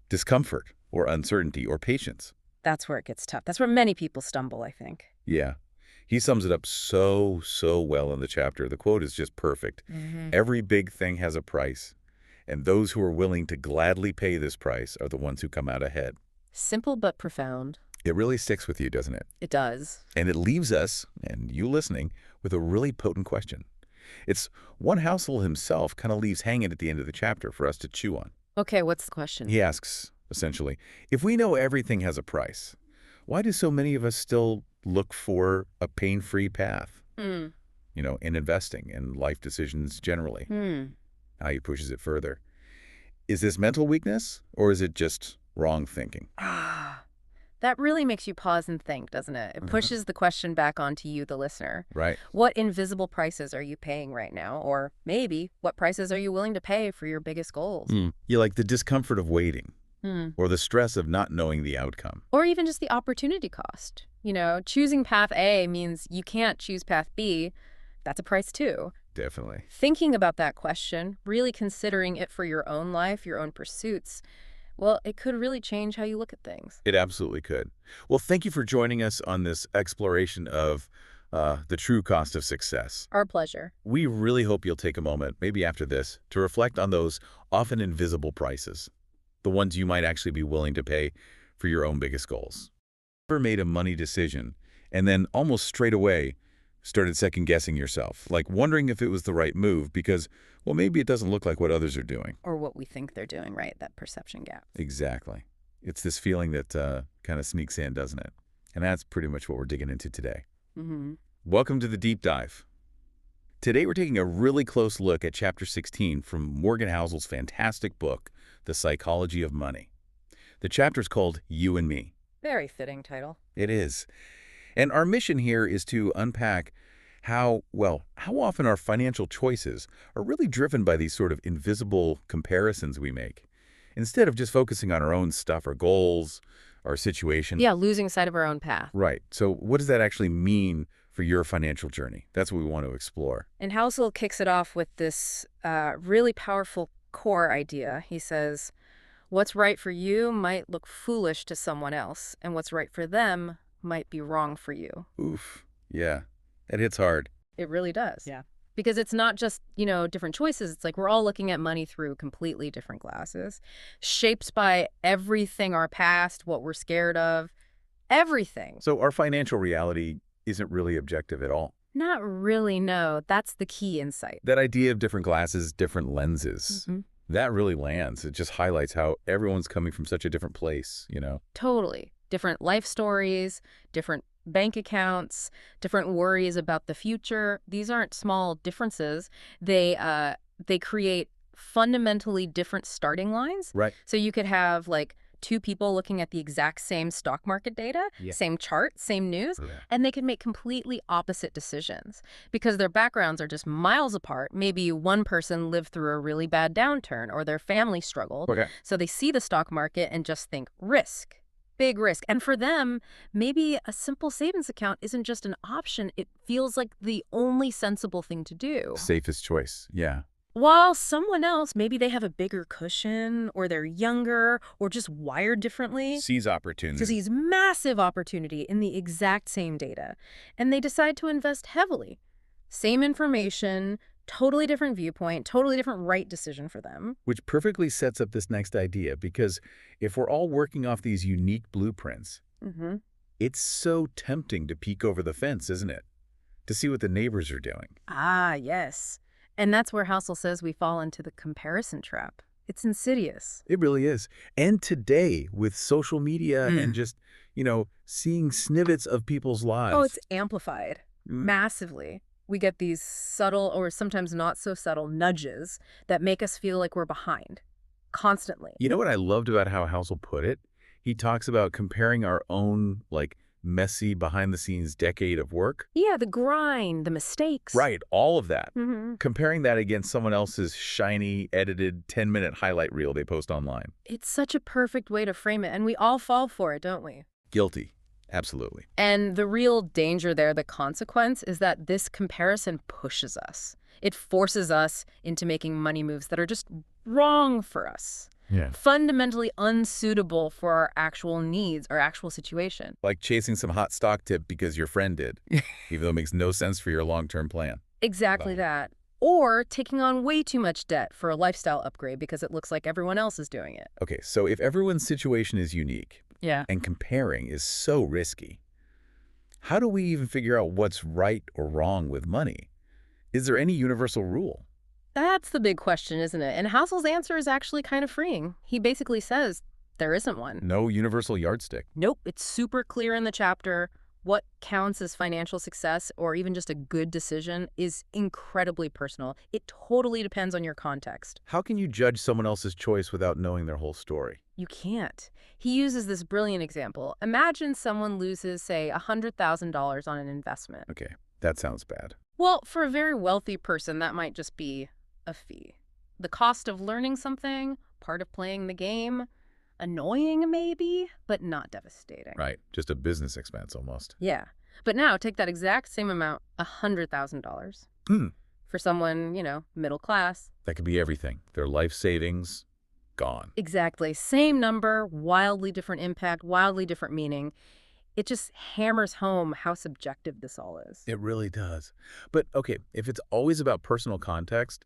discomfort or uncertainty or patience. That's where it gets tough. That's where many people stumble, I think. Yeah. He sums it up so well in the chapter. The quote is just perfect. Every big thing has a price, and those who are willing to gladly pay this price are the ones who come out ahead. Simple but profound. It really sticks with you, doesn't it? It does. And it leaves us, and you listening, with a really potent question. It's one Housel himself kind of leaves hanging at the end of the chapter for us to chew on. Okay, what's the question? He asks, essentially, if we know everything has a price, why do so many of us still look for a pain-free path? In investing and life decisions generally. Now he pushes it further. Is this mental weakness, or is it just wrong thinking? That really makes you pause and think, doesn't it? It pushes the question back onto you, the listener. Right. What invisible prices are you paying right now? Or maybe, what prices are you willing to pay for your biggest goals? You like the discomfort of waiting, or the stress of not knowing the outcome. Or even just the opportunity cost. Choosing path A means you can't choose path B. That's a price too. Definitely. Thinking about that question, really considering it for your own life, your own pursuits, well, it could really change how you look at things. It absolutely could. Well, thank you for joining us on this exploration of the true cost of success. Our pleasure. We really hope you'll take a moment, maybe after this, to reflect on those often invisible prices, the ones you might actually be willing to pay for your own biggest goals. Ever made a money decision and then almost straight away started second-guessing yourself, like wondering if it was the right move because, well, maybe it doesn't look like what others are doing. Or what we think they're doing, right? That perception gap. Exactly. It's this feeling that kind of sneaks in, doesn't it? And that's pretty much what we're digging into today. Welcome to the Deep Dive. Today we're taking a really close look at Chapter 16 from Morgan Housel's fantastic book, The Psychology of Money. The chapter's called You and Me. Very fitting title. It is. And our mission here is to unpack how often our financial choices are really driven by these sort of invisible comparisons we make, instead of just focusing on our own stuff, our goals, our situation. Yeah, losing sight of our own path. Right. So what does that actually mean for your financial journey? That's what we want to explore. And Housel kicks it off with this really powerful core idea. He says, what's right for you might look foolish to someone else, and what's right for them might be wrong for you. Oof. Yeah. It hits hard. It really does. Yeah. Because it's not just, different choices. It's like we're all looking at money through completely different glasses, shaped by everything, our past, what we're scared of, everything. So our financial reality isn't really objective at all. Not really, no. That's the key insight. That idea of different glasses, different lenses, that really lands. It just highlights how everyone's coming from such a different place, Totally. Different life stories, different bank accounts, different worries about the future. These aren't small differences. They create fundamentally different starting lines. Right. So you could have like two people looking at the exact same stock market data, same chart, same news, and they could make completely opposite decisions because their backgrounds are just miles apart. Maybe one person lived through a really bad downturn or their family struggled. So they see the stock market and just think risk. Big risk. And for them, maybe a simple savings account isn't just an option. It feels like the only sensible thing to do. Safest choice. Yeah. While someone else, maybe they have a bigger cushion or they're younger or just wired differently. Sees opportunity. Sees massive opportunity in the exact same data. And they decide to invest heavily. Same information, totally different viewpoint, totally different right decision for them. Which perfectly sets up this next idea, because if we're all working off these unique blueprints, it's so tempting to peek over the fence, isn't it? To see what the neighbors are doing. Ah, yes. And that's where Housel says we fall into the comparison trap. It's insidious. It really is. And today, with social media and just, seeing snippets of people's lives. Oh, it's amplified massively. We get these subtle or sometimes not so subtle nudges that make us feel like we're behind constantly. You know what I loved about how Housel put it? He talks about comparing our own, like, messy, behind-the-scenes decade of work. Yeah, the grind, the mistakes. Right, all of that. Mm-hmm. Comparing that against someone else's shiny, edited 10-minute highlight reel they post online. It's such a perfect way to frame it, and we all fall for it, don't we? Guilty. Absolutely. And the real danger there, the consequence, is that this comparison pushes us. It forces us into making money moves that are just wrong for us. Yeah. Fundamentally unsuitable for our actual needs, our actual situation. Like chasing some hot stock tip because your friend did, even though it makes no sense for your long-term plan. Exactly Wow. that. Or taking on way too much debt for a lifestyle upgrade because it looks like everyone else is doing it. Okay, so if everyone's situation is unique Yeah. and comparing is so risky, how do we even figure out what's right or wrong with money? Is there any universal rule? That's the big question, isn't it? And Housel's answer is actually kind of freeing. He basically says there isn't one. No universal yardstick. Nope, it's super clear in the chapter. What counts as financial success or even just a good decision is incredibly personal. It totally depends on your context. How can you judge someone else's choice without knowing their whole story? You can't. He uses this brilliant example. Imagine someone loses, say, $100,000 on an investment. Okay, that sounds bad. Well, for a very wealthy person, that might just be a fee. The cost of learning something, part of playing the game, annoying maybe, but not devastating. Right, just a business expense almost. Yeah. But now take that exact same amount, $100,000. Hmm. For someone, middle class. That could be everything. Their life savings, gone. Exactly. Same number, wildly different impact, wildly different meaning. It just hammers home how subjective this all is. It really does. But okay, if it's always about personal context,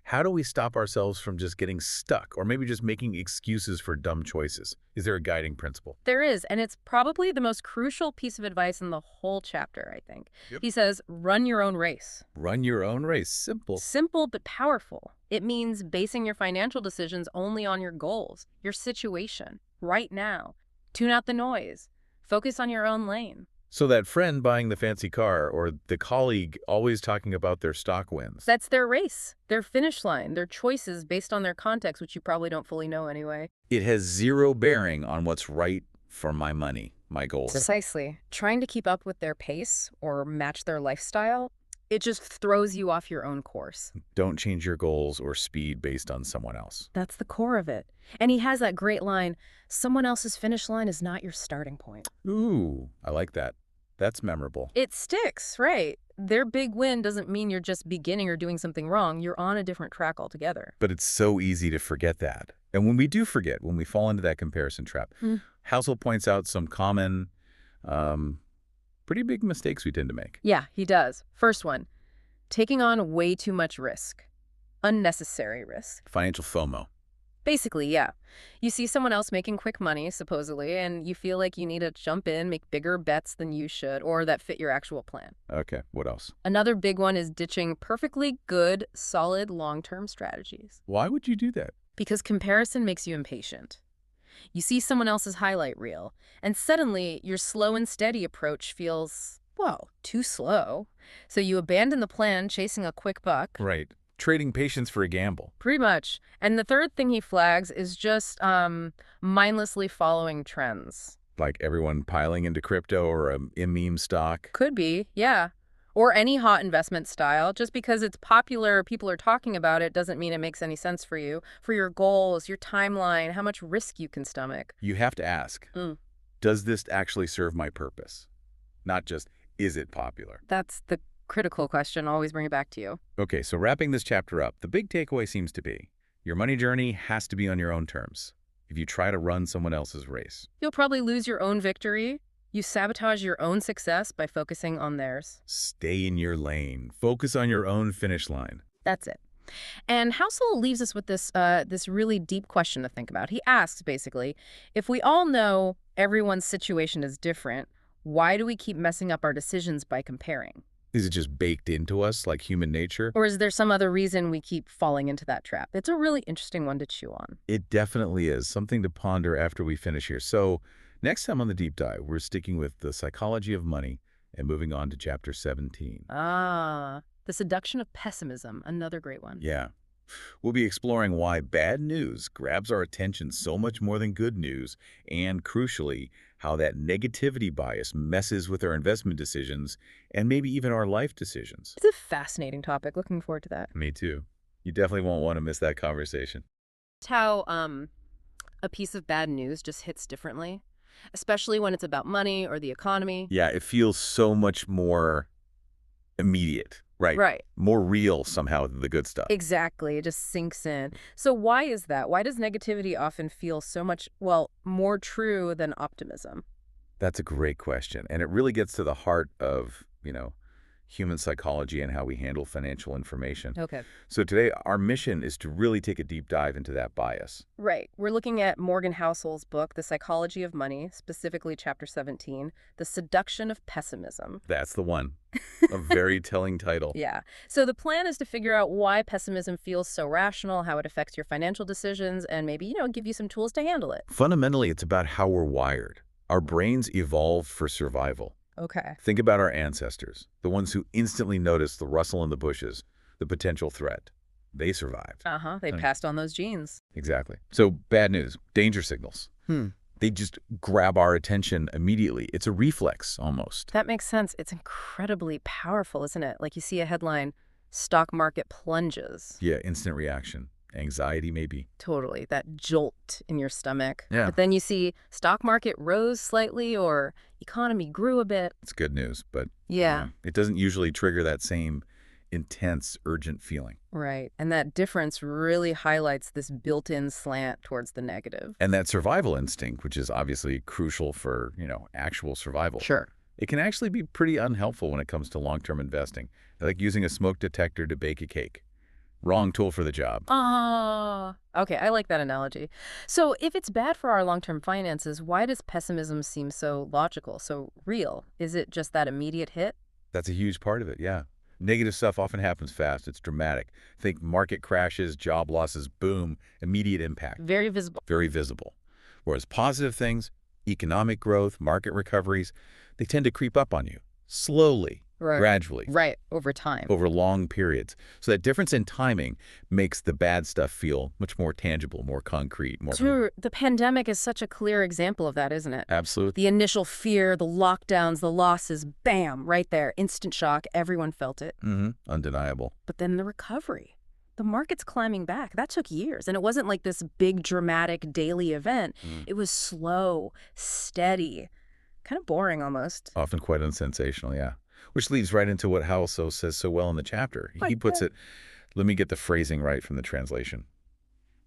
how do we stop ourselves from just getting stuck or maybe just making excuses for dumb choices? Is there a guiding principle? There is, and it's probably the most crucial piece of advice in the whole chapter, I think. Yep. He says, run your own race. Run your own race. Simple. Simple but powerful. It means basing your financial decisions only on your goals, your situation, right now. Tune out the noise. Focus on your own lane. So that friend buying the fancy car or the colleague always talking about their stock wins. That's their race, their finish line, their choices based on their context, which you probably don't fully know anyway. It has zero bearing on what's right for my money, my goals. Precisely. Trying to keep up with their pace or match their lifestyle, it just throws you off your own course. Don't change your goals or speed based on someone else. That's the core of it. And he has that great line, someone else's finish line is not your starting point. Ooh, I like that. That's memorable. It sticks, right? Their big win doesn't mean you're just beginning or doing something wrong. You're on a different track altogether. But it's so easy to forget that. And when we do forget, when we fall into that comparison trap, Housel points out some common, pretty big mistakes we tend to make. Yeah, he does. First one, taking on way too much risk. Unnecessary risk. Financial FOMO. Basically, yeah. You see someone else making quick money, supposedly, and you feel like you need to jump in, make bigger bets than you should, or that fit your actual plan. Okay, what else? Another big one is ditching perfectly good, solid, long-term strategies. Why would you do that? Because comparison makes you impatient. You see someone else's highlight reel, and suddenly your slow and steady approach feels, well, too slow. So you abandon the plan chasing a quick buck. Right. Trading patience for a gamble. Pretty much. And the third thing he flags is just mindlessly following trends. Like everyone piling into crypto or a meme stock. Could be, yeah. Or any hot investment style. Just because it's popular, people are talking about it, doesn't mean it makes any sense for you. For your goals, your timeline, how much risk you can stomach. You have to ask, does this actually serve my purpose? Not just, is it popular? That's the critical question. Always bring it back to you. Okay, so wrapping this chapter up, the big takeaway seems to be, your money journey has to be on your own terms. If you try to run someone else's race, You'll probably lose your own victory. You sabotage your own success by focusing on theirs. stay in your lane. Focus on your own finish line. That's it. And Housel leaves us with this really deep question to think about. He asks, basically, if we all know everyone's situation is different, why do we keep messing up our decisions by comparing? Is it just baked into us like human nature? Or is there some other reason we keep falling into that trap? It's a really interesting one to chew on. It definitely is. Something to ponder after we finish here. So next time on the deep dive, we're sticking with the psychology of money And moving on to chapter 17. Ah, The Seduction of Pessimism, another great one. Yeah. We'll be exploring why bad news grabs our attention so much more than good news, and crucially, how that negativity bias messes with our investment decisions and maybe even our life decisions. It's a fascinating topic. Looking forward to that. Me too. You definitely won't want to miss that conversation. It's how a piece of bad news just hits differently, especially when it's about money or the economy. Yeah, it feels so much more immediate, right? Right. More real somehow than the good stuff. Exactly. It just sinks in. So why is that? Why does negativity often feel so much, well, more true than optimism? That's a great question. And it really gets to the heart of, human psychology and how we handle financial information. Okay. So today, our mission is to really take a deep dive into that bias. Right. We're looking at Morgan Housel's book, The Psychology of Money, specifically chapter 17, The Seduction of Pessimism. That's the one. A very telling title. Yeah. So the plan is to figure out why pessimism feels so rational, how it affects your financial decisions, and maybe, give you some tools to handle it. Fundamentally, it's about how we're wired. Our brains evolved for survival. Okay. Think about our ancestors, the ones who instantly noticed the rustle in the bushes, the potential threat. They survived. They passed on those genes. Exactly. So bad news, danger signals. They just grab our attention immediately. It's a reflex almost. That makes sense. It's incredibly powerful, isn't it? Like you see a headline, stock market plunges. Yeah, instant reaction. Anxiety maybe. Totally. That jolt in your stomach. Yeah. But then you see stock market rose slightly or economy grew a bit. It's good news, but Yeah. it doesn't usually trigger that same intense, urgent feeling. Right. And that difference really highlights this built-in slant towards the negative. And that survival instinct, which is obviously crucial for, actual survival. Sure. It can actually be pretty unhelpful when it comes to long-term investing, like using a smoke detector to bake a cake. Wrong tool for the job. Okay, I like that analogy. So if it's bad for our long-term finances, why does pessimism seem so logical, so real? Is it just that immediate hit? That's a huge part of it, yeah. Negative stuff often happens fast. It's dramatic. Think market crashes, job losses, boom, immediate impact. Very visible. Very visible. Whereas positive things, economic growth, market recoveries, they tend to creep up on you, slowly, gradually. Right, over time. Over long periods. So that difference in timing makes the bad stuff feel much more tangible, more concrete. Sure, the pandemic is such a clear example of that, isn't it? Absolutely. The initial fear, the lockdowns, the losses, bam, right there, instant shock, everyone felt it. Undeniable. But then the recovery. The market's climbing back. That took years, and it wasn't like this big dramatic daily event. It was slow, steady, kind of boring almost. Often quite unsensational, yeah. Which leads right into what Housel says so well in the chapter. He puts it, let me get the phrasing right from the translation.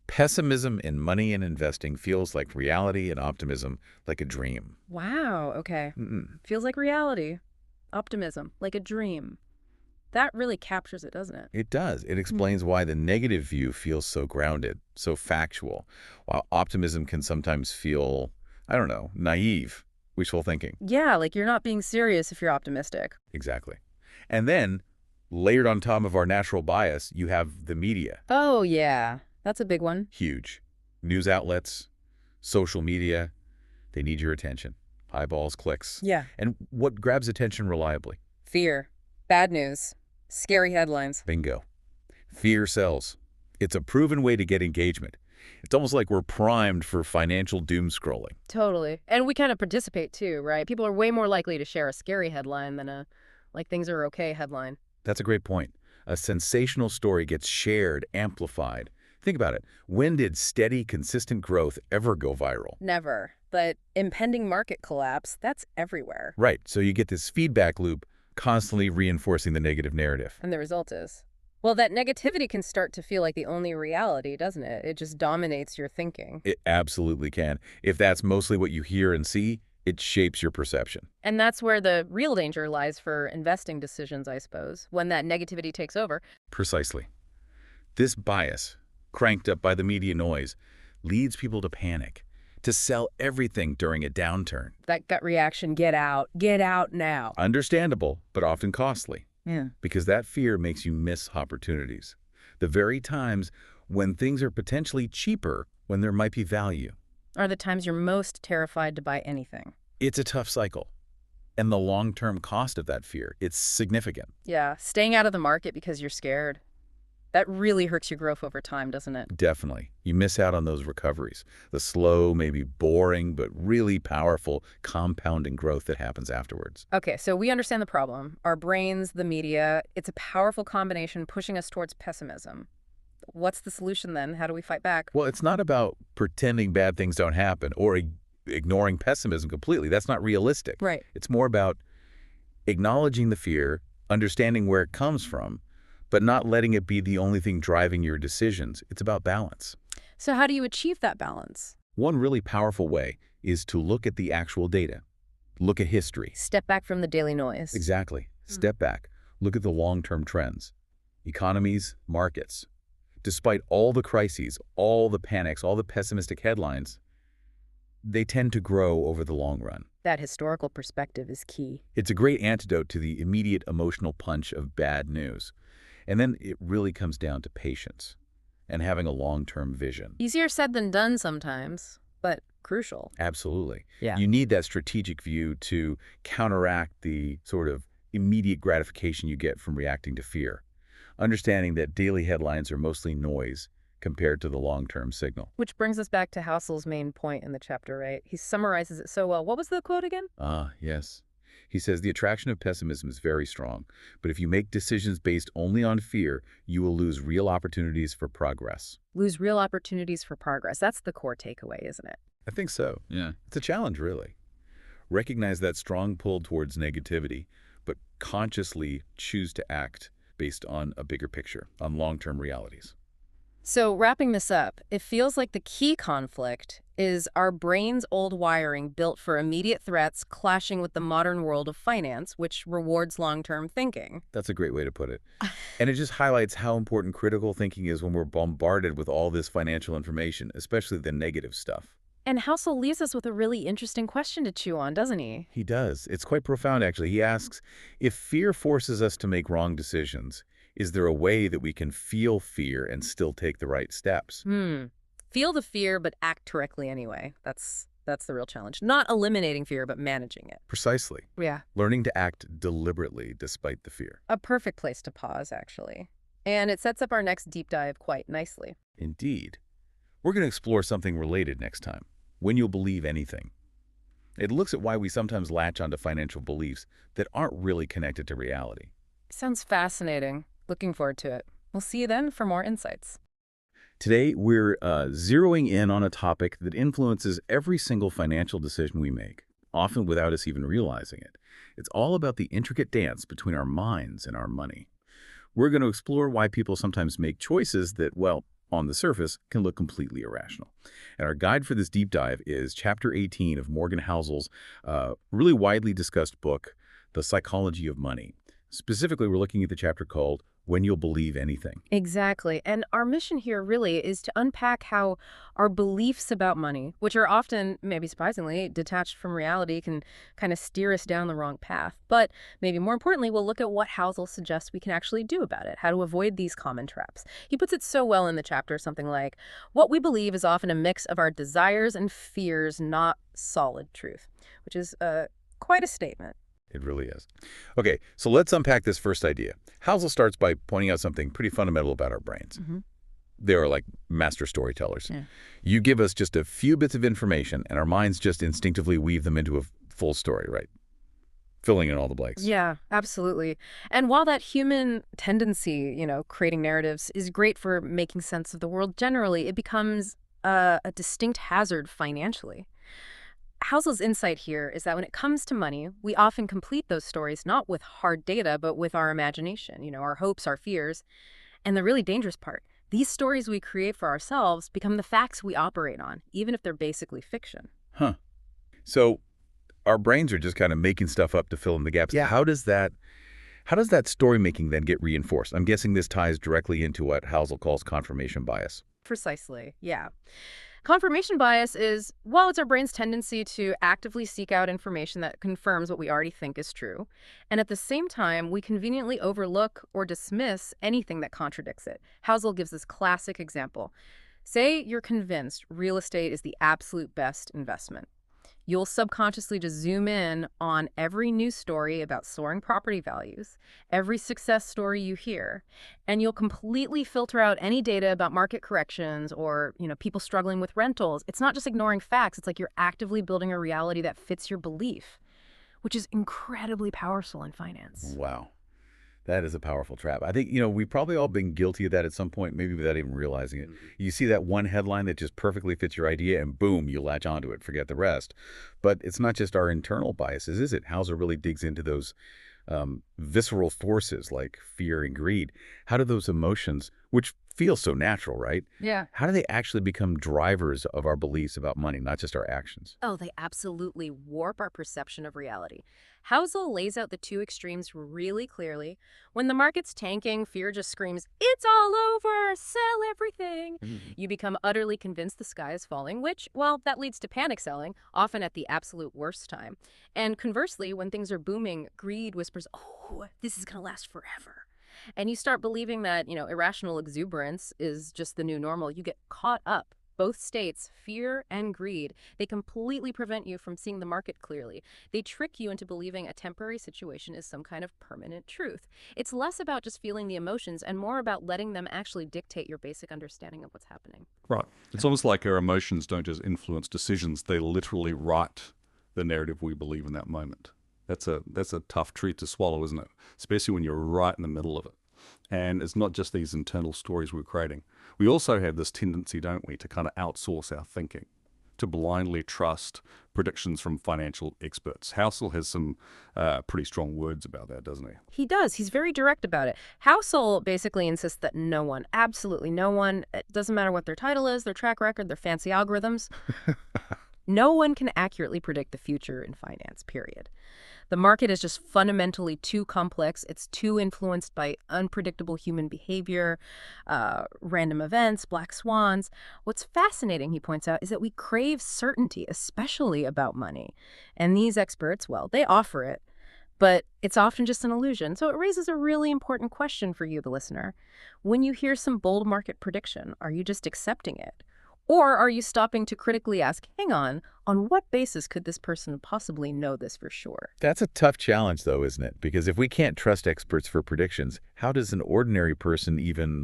Pessimism in money and investing feels like reality, and optimism like a dream. Wow, okay. Feels like reality. Optimism, like a dream. That really captures it, doesn't it? It does. It explains why the negative view feels so grounded, so factual, while optimism can sometimes feel, naive. Wishful thinking. Yeah, like you're not being serious if you're optimistic. Exactly. And then, layered on top of our natural bias, you have the media. Oh, yeah. That's a big one. Huge. News outlets, social media, they need your attention. Eyeballs, clicks. Yeah. And what grabs attention reliably? Fear. Bad news. Scary headlines. Bingo. Fear sells. It's a proven way to get engagement. It's almost like we're primed for financial doom scrolling. Totally. And we kind of participate too, right? People are way more likely to share a scary headline than a, like, things are okay headline. That's a great point. A sensational story gets shared, amplified. Think about it. When did steady, consistent growth ever go viral? Never. But impending market collapse, that's everywhere. Right. So you get this feedback loop constantly reinforcing the negative narrative. And the result is? Well, that negativity can start to feel like the only reality, doesn't it? It just dominates your thinking. It absolutely can. If that's mostly what you hear and see, it shapes your perception. And that's where the real danger lies for investing decisions, I suppose, when that negativity takes over. Precisely. This bias, cranked up by the media noise, leads people to panic, to sell everything during a downturn. That gut reaction, get out now. Understandable, but often costly. Yeah. Because that fear makes you miss opportunities. The very times when things are potentially cheaper when there might be value. Are the times you're most terrified to buy anything. It's a tough cycle. And the long-term cost of that fear, it's significant. Yeah, staying out of the market because you're scared. That really hurts your growth over time, doesn't it? Definitely. You miss out on those recoveries, the slow, maybe boring, but really powerful compounding growth that happens afterwards. Okay, so we understand the problem. Our brains, the media, it's a powerful combination pushing us towards pessimism. What's the solution then? How do we fight back? Well, it's not about pretending bad things don't happen or ignoring pessimism completely. That's not realistic. Right. It's more about acknowledging the fear, understanding where it comes from, but not letting it be the only thing driving your decisions. It's about balance. So how do you achieve that balance? One really powerful way is to look at the actual data. Look at history. Step back from the daily noise. Exactly. Step back. Look at the long-term trends. Economies, markets. Despite all the crises, all the panics, all the pessimistic headlines, they tend to grow over the long run. That historical perspective is key. It's a great antidote to the immediate emotional punch of bad news. And then it really comes down to patience and having a long-term vision. Easier said than done sometimes, but crucial. Absolutely. Yeah. You need that strategic view to counteract the sort of immediate gratification you get from reacting to fear. Understanding that daily headlines are mostly noise compared to the long-term signal. Which brings us back to Housel's main point in the chapter, right? He summarizes it so well. What was the quote again? Yes. He says, the attraction of pessimism is very strong, but if you make decisions based only on fear, you will lose real opportunities for progress. Lose real opportunities for progress. That's the core takeaway, isn't it? I think so, yeah. It's a challenge, really. Recognize that strong pull towards negativity, but consciously choose to act based on a bigger picture, on long-term realities. So wrapping this up, it feels like the key conflict is our brain's old wiring built for immediate threats clashing with the modern world of finance, which rewards long-term thinking. That's a great way to put it. And it just highlights how important critical thinking is when we're bombarded with all this financial information, especially the negative stuff. And Housel leaves us with a really interesting question to chew on, doesn't he? He does. It's quite profound, actually. He asks, if fear forces us to make wrong decisions, is there a way that we can feel fear and still take the right steps? Feel the fear, but act correctly anyway. That's the real challenge. Not eliminating fear, but managing it. Precisely. Yeah. Learning to act deliberately despite the fear. A perfect place to pause, actually. And it sets up our next deep dive quite nicely. Indeed. We're going to explore something related next time. When you'll believe anything. It looks at why we sometimes latch onto financial beliefs that aren't really connected to reality. Sounds fascinating. Looking forward to it. We'll see you then for more insights. Today, we're zeroing in on a topic that influences every single financial decision we make, often without us even realizing it. It's all about the intricate dance between our minds and our money. We're going to explore why people sometimes make choices that, well, on the surface, can look completely irrational. And our guide for this deep dive is Chapter 18 of Morgan Housel's really widely discussed book, The Psychology of Money. Specifically, we're looking at the chapter called When You'll Believe Anything. Exactly. And our mission here really is to unpack how our beliefs about money, which are often, maybe surprisingly, detached from reality, can kind of steer us down the wrong path. But maybe more importantly, we'll look at what Housel suggests we can actually do about it, how to avoid these common traps. He puts it so well in the chapter, something like, what we believe is often a mix of our desires and fears, not solid truth, which is quite a statement. It really is. Okay, so let's unpack this first idea. Housel starts by pointing out something pretty fundamental about our brains. They are like master storytellers. Yeah. You give us just a few bits of information, and our minds just instinctively weave them into a full story, right? Filling in all the blanks. Yeah, absolutely. And while that human tendency, creating narratives is great for making sense of the world generally, it becomes a distinct hazard financially. Housel's insight here is that when it comes to money, we often complete those stories not with hard data, but with our imagination, our hopes, our fears. And the really dangerous part, these stories we create for ourselves become the facts we operate on, even if they're basically fiction. Huh. So our brains are just kind of making stuff up to fill in the gaps. Yeah. How does that story making then get reinforced? I'm guessing this ties directly into what Housel calls confirmation bias. Precisely, yeah. Confirmation bias is, well, it's our brain's tendency to actively seek out information that confirms what we already think is true. And at the same time, we conveniently overlook or dismiss anything that contradicts it. Housel gives this classic example. Say you're convinced real estate is the absolute best investment. You'll subconsciously just zoom in on every news story about soaring property values, every success story you hear, and you'll completely filter out any data about market corrections or, people struggling with rentals. It's not just ignoring facts, it's like you're actively building a reality that fits your belief, which is incredibly powerful in finance. Wow. That is a powerful trap. I think, we've probably all been guilty of that at some point, maybe without even realizing it. You see that one headline that just perfectly fits your idea, and boom, you latch onto it, forget the rest. But it's not just our internal biases, is it? Hauser really digs into those visceral forces like fear and greed. How do those emotions, which feel so natural, right? Yeah. How do they actually become drivers of our beliefs about money, not just our actions? Oh, they absolutely warp our perception of reality. Housel lays out the two extremes really clearly. When the market's tanking, fear just screams, "It's all over! Sell everything!" Mhm. You become utterly convinced the sky is falling, which, well, that leads to panic selling, often at the absolute worst time. And conversely, when things are booming, greed whispers, "Oh, this is going to last forever." And you start believing that, irrational exuberance is just the new normal. You get caught up. Both states, fear and greed, they completely prevent you from seeing the market clearly. They trick you into believing a temporary situation is some kind of permanent truth. It's less about just feeling the emotions and more about letting them actually dictate your basic understanding of what's happening. Right. It's almost like our emotions don't just influence decisions, they literally write the narrative we believe in that moment. That's a tough treat to swallow, isn't it? Especially when you're right in the middle of it. And it's not just these internal stories we're creating. We also have this tendency, don't we, to kind of outsource our thinking, to blindly trust predictions from financial experts. Housel has some pretty strong words about that, doesn't he? He does. He's very direct about it. Housel basically insists that no one, absolutely no one, it doesn't matter what their title is, their track record, their fancy algorithms, no one can accurately predict the future in finance, period. The market is just fundamentally too complex. It's too influenced by unpredictable human behavior, random events, black swans. What's fascinating, he points out, is that we crave certainty, especially about money. And these experts, well, they offer it, but it's often just an illusion. So it raises a really important question for you, the listener. When you hear some bold market prediction, are you just accepting it? Or are you stopping to critically ask, hang on what basis could this person possibly know this for sure? That's a tough challenge, though, isn't it? Because if we can't trust experts for predictions, how does an ordinary person even,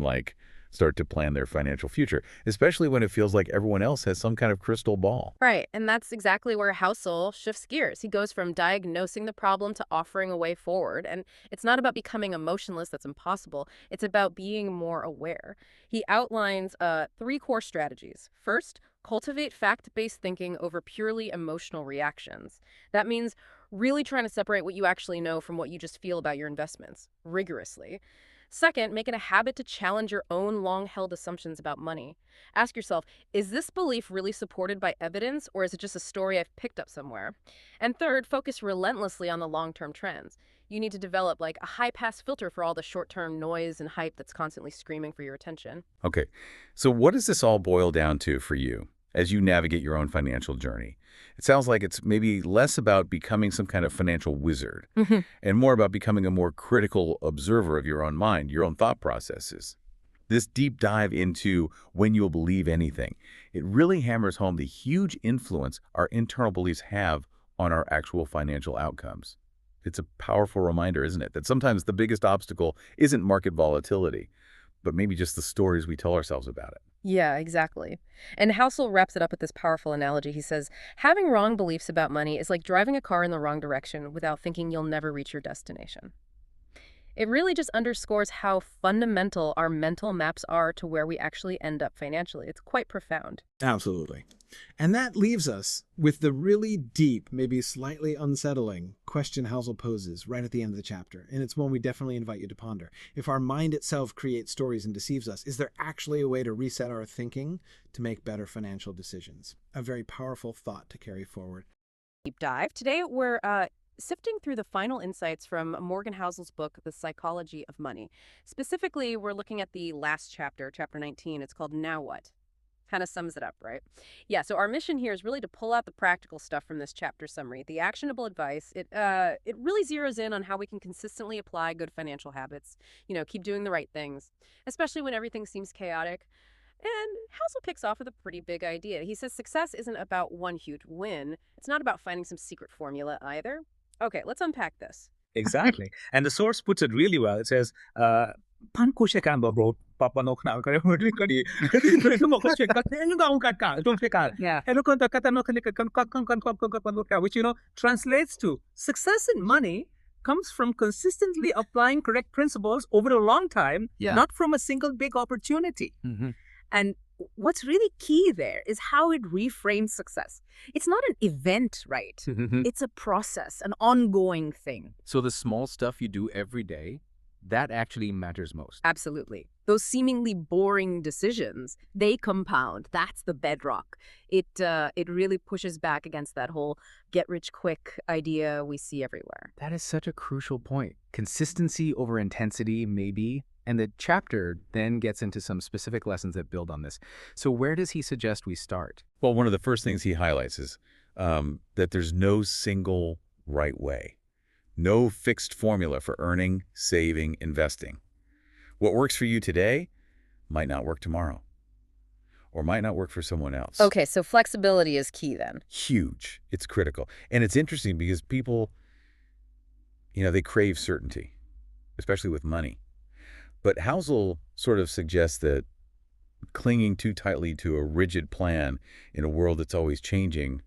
start to plan their financial future, especially when it feels like everyone else has some kind of crystal ball? Right, and that's exactly where Housel shifts gears. He goes from diagnosing the problem to offering a way forward. And it's not about becoming emotionless, that's impossible. It's about being more aware. He outlines three core strategies. First, cultivate fact-based thinking over purely emotional reactions. That means really trying to separate what you actually know from what you just feel about your investments, rigorously. Second, make it a habit to challenge your own long-held assumptions about money. Ask yourself, is this belief really supported by evidence, or is it just a story I've picked up somewhere? And third, focus relentlessly on the long-term trends. You need to develop like a high-pass filter for all the short-term noise and hype that's constantly screaming for your attention. Okay, so what does this all boil down to for you as you navigate your own financial journey? It sounds like it's maybe less about becoming some kind of financial wizard and more about becoming a more critical observer of your own mind, your own thought processes. This deep dive into when you'll believe anything, it really hammers home the huge influence our internal beliefs have on our actual financial outcomes. It's a powerful reminder, isn't it, that sometimes the biggest obstacle isn't market volatility, but maybe just the stories we tell ourselves about it. Yeah, exactly. And Housel wraps it up with this powerful analogy. He says, having wrong beliefs about money is like driving a car in the wrong direction without thinking you'll never reach your destination. It really just underscores how fundamental our mental maps are to where we actually end up financially. It's quite profound. Absolutely. And that leaves us with the really deep, maybe slightly unsettling question Housel poses right at the end of the chapter. And it's one we definitely invite you to ponder. If our mind itself creates stories and deceives us, is there actually a way to reset our thinking to make better financial decisions? A very powerful thought to carry forward. Deep dive. Today, we're sifting through the final insights from Morgan Housel's book, The Psychology of Money. Specifically, we're looking at the last chapter, chapter 19. It's called Now What? Kind of sums it up, right? Yeah, so our mission here is really to pull out the practical stuff from this chapter summary, the actionable advice. It really zeroes in on how we can consistently apply good financial habits, keep doing the right things, especially when everything seems chaotic. And Housel picks off with a pretty big idea. He says success isn't about one huge win. It's not about finding some secret formula either. Okay, let's unpack this. Exactly. And the source puts it really well. It says, "Pan ko siya kan bro papa no kana kare hodi kadi kadi mo ko siya ka nga ka don't ka Yeah. and kon ta kata no kan which translates to success in money comes from consistently applying correct principles over a long time, not from a single big opportunity." And what's really key there is how it reframes success. It's not an event, right? It's a process, an ongoing thing. So the small stuff you do every day, that actually matters most. Absolutely. Those seemingly boring decisions, they compound. That's the bedrock. It really pushes back against that whole get-rich-quick idea we see everywhere. That is such a crucial point. Consistency over intensity, maybe. And the chapter then gets into some specific lessons that build on this. So where does he suggest we start? Well, one of the first things he highlights is that there's no single right way. No fixed formula for earning, saving, investing. What works for you today might not work tomorrow or might not work for someone else. Okay, so flexibility is key then. Huge. It's critical. And it's interesting because people, they crave certainty, especially with money. But Housel sort of suggests that clinging too tightly to a rigid plan in a world that's always changing,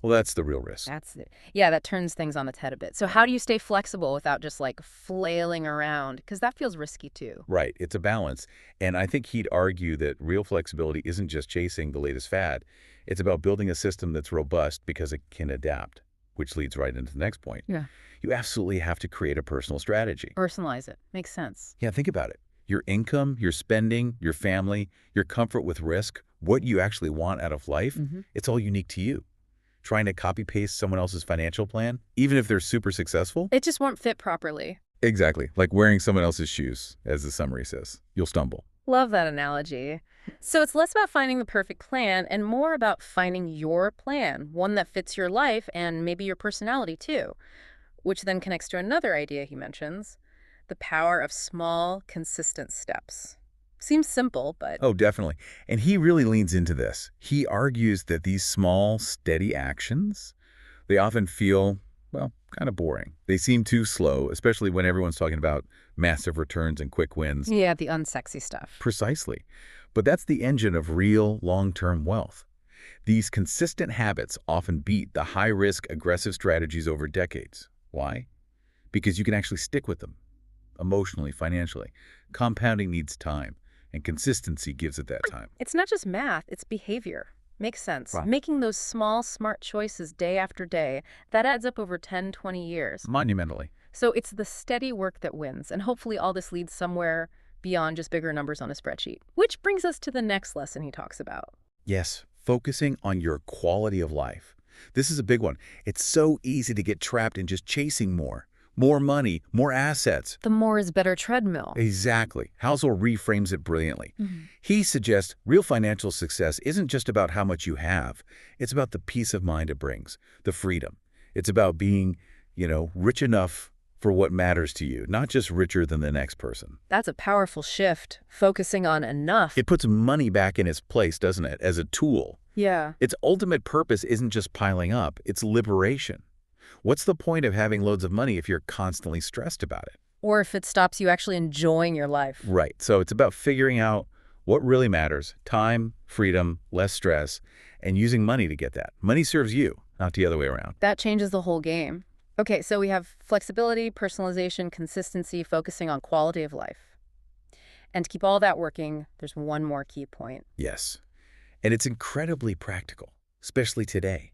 well, that's the real risk. That's it. Yeah, that turns things on its head a bit. So how do you stay flexible without just like flailing around? Because that feels risky too. Right. It's a balance. And I think he'd argue that real flexibility isn't just chasing the latest fad. It's about building a system that's robust because it can adapt, which leads right into the next point. Yeah. You absolutely have to create a personal strategy. Personalize it. Makes sense. Yeah, think about it. Your income, your spending, your family, your comfort with risk, what you actually want out of life, it's all unique to you. Trying to copy-paste someone else's financial plan, even if they're super successful? It just won't fit properly. Exactly. Like wearing someone else's shoes, as the summary says. You'll stumble. Love that analogy. So it's less about finding the perfect plan and more about finding your plan, one that fits your life and maybe your personality too, which then connects to another idea he mentions, the power of small, consistent steps. Seems simple, but... Oh, definitely. And he really leans into this. He argues that these small, steady actions, they often feel, well, kind of boring. They seem too slow, especially when everyone's talking about massive returns and quick wins. Yeah, the unsexy stuff. Precisely. But that's the engine of real long-term wealth. These consistent habits often beat the high-risk, aggressive strategies over decades. Why? Because you can actually stick with them, emotionally, financially. Compounding needs time, and consistency gives it that time. It's not just math, it's behavior. Makes sense. Right. Making those small, smart choices day after day, that adds up over 10, 20 years. Monumentally. So it's the steady work that wins, and hopefully all this leads somewhere beyond just bigger numbers on a spreadsheet. Which brings us to the next lesson he talks about. Yes, focusing on your quality of life. This is a big one. It's so easy to get trapped in just chasing more money, more assets. The more is better treadmill. Exactly. Housel reframes it brilliantly. He suggests real financial success isn't just about how much you have. It's about the peace of mind it brings, the freedom. It's about being, rich enough for what matters to you, not just richer than the next person. That's a powerful shift, focusing on enough. It puts money back in its place, doesn't it, as a tool. Yeah. Its ultimate purpose isn't just piling up, it's liberation. What's the point of having loads of money if you're constantly stressed about it? Or if it stops you actually enjoying your life. Right. So it's about figuring out what really matters, time, freedom, less stress, and using money to get that. Money serves you, not the other way around. That changes the whole game. Okay, so we have flexibility, personalization, consistency, focusing on quality of life. And to keep all that working, there's one more key point. Yes. And it's incredibly practical, especially today.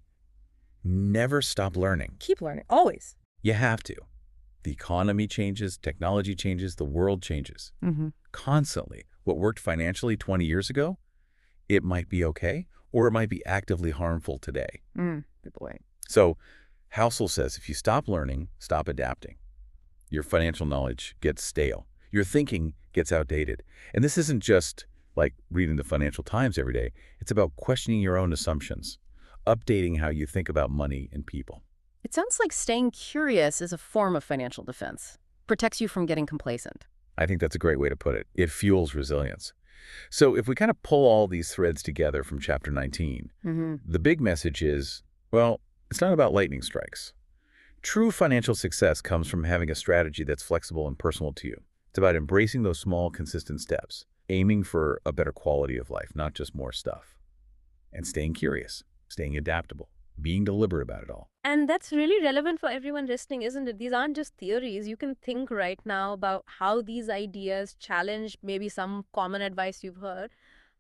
Never stop learning. Keep learning, always. You have to. The economy changes, technology changes, the world changes. Constantly. What worked financially 20 years ago, it might be okay, or it might be actively harmful today. Good point. So Housel says if you stop learning, stop adapting. Your financial knowledge gets stale. Your thinking gets outdated. And this isn't just like reading the Financial Times every day. It's about questioning your own assumptions, updating how you think about money and people. It sounds like staying curious is a form of financial defense. Protects you from getting complacent. I think that's a great way to put it. It fuels resilience. So if we kind of pull all these threads together from chapter 19, the big message is, well, it's not about lightning strikes. True financial success comes from having a strategy that's flexible and personal to you. It's about embracing those small, consistent steps, aiming for a better quality of life, not just more stuff, and staying curious, staying adaptable, being deliberate about it all. And that's really relevant for everyone listening, isn't it? These aren't just theories. You can think right now about how these ideas challenge maybe some common advice you've heard.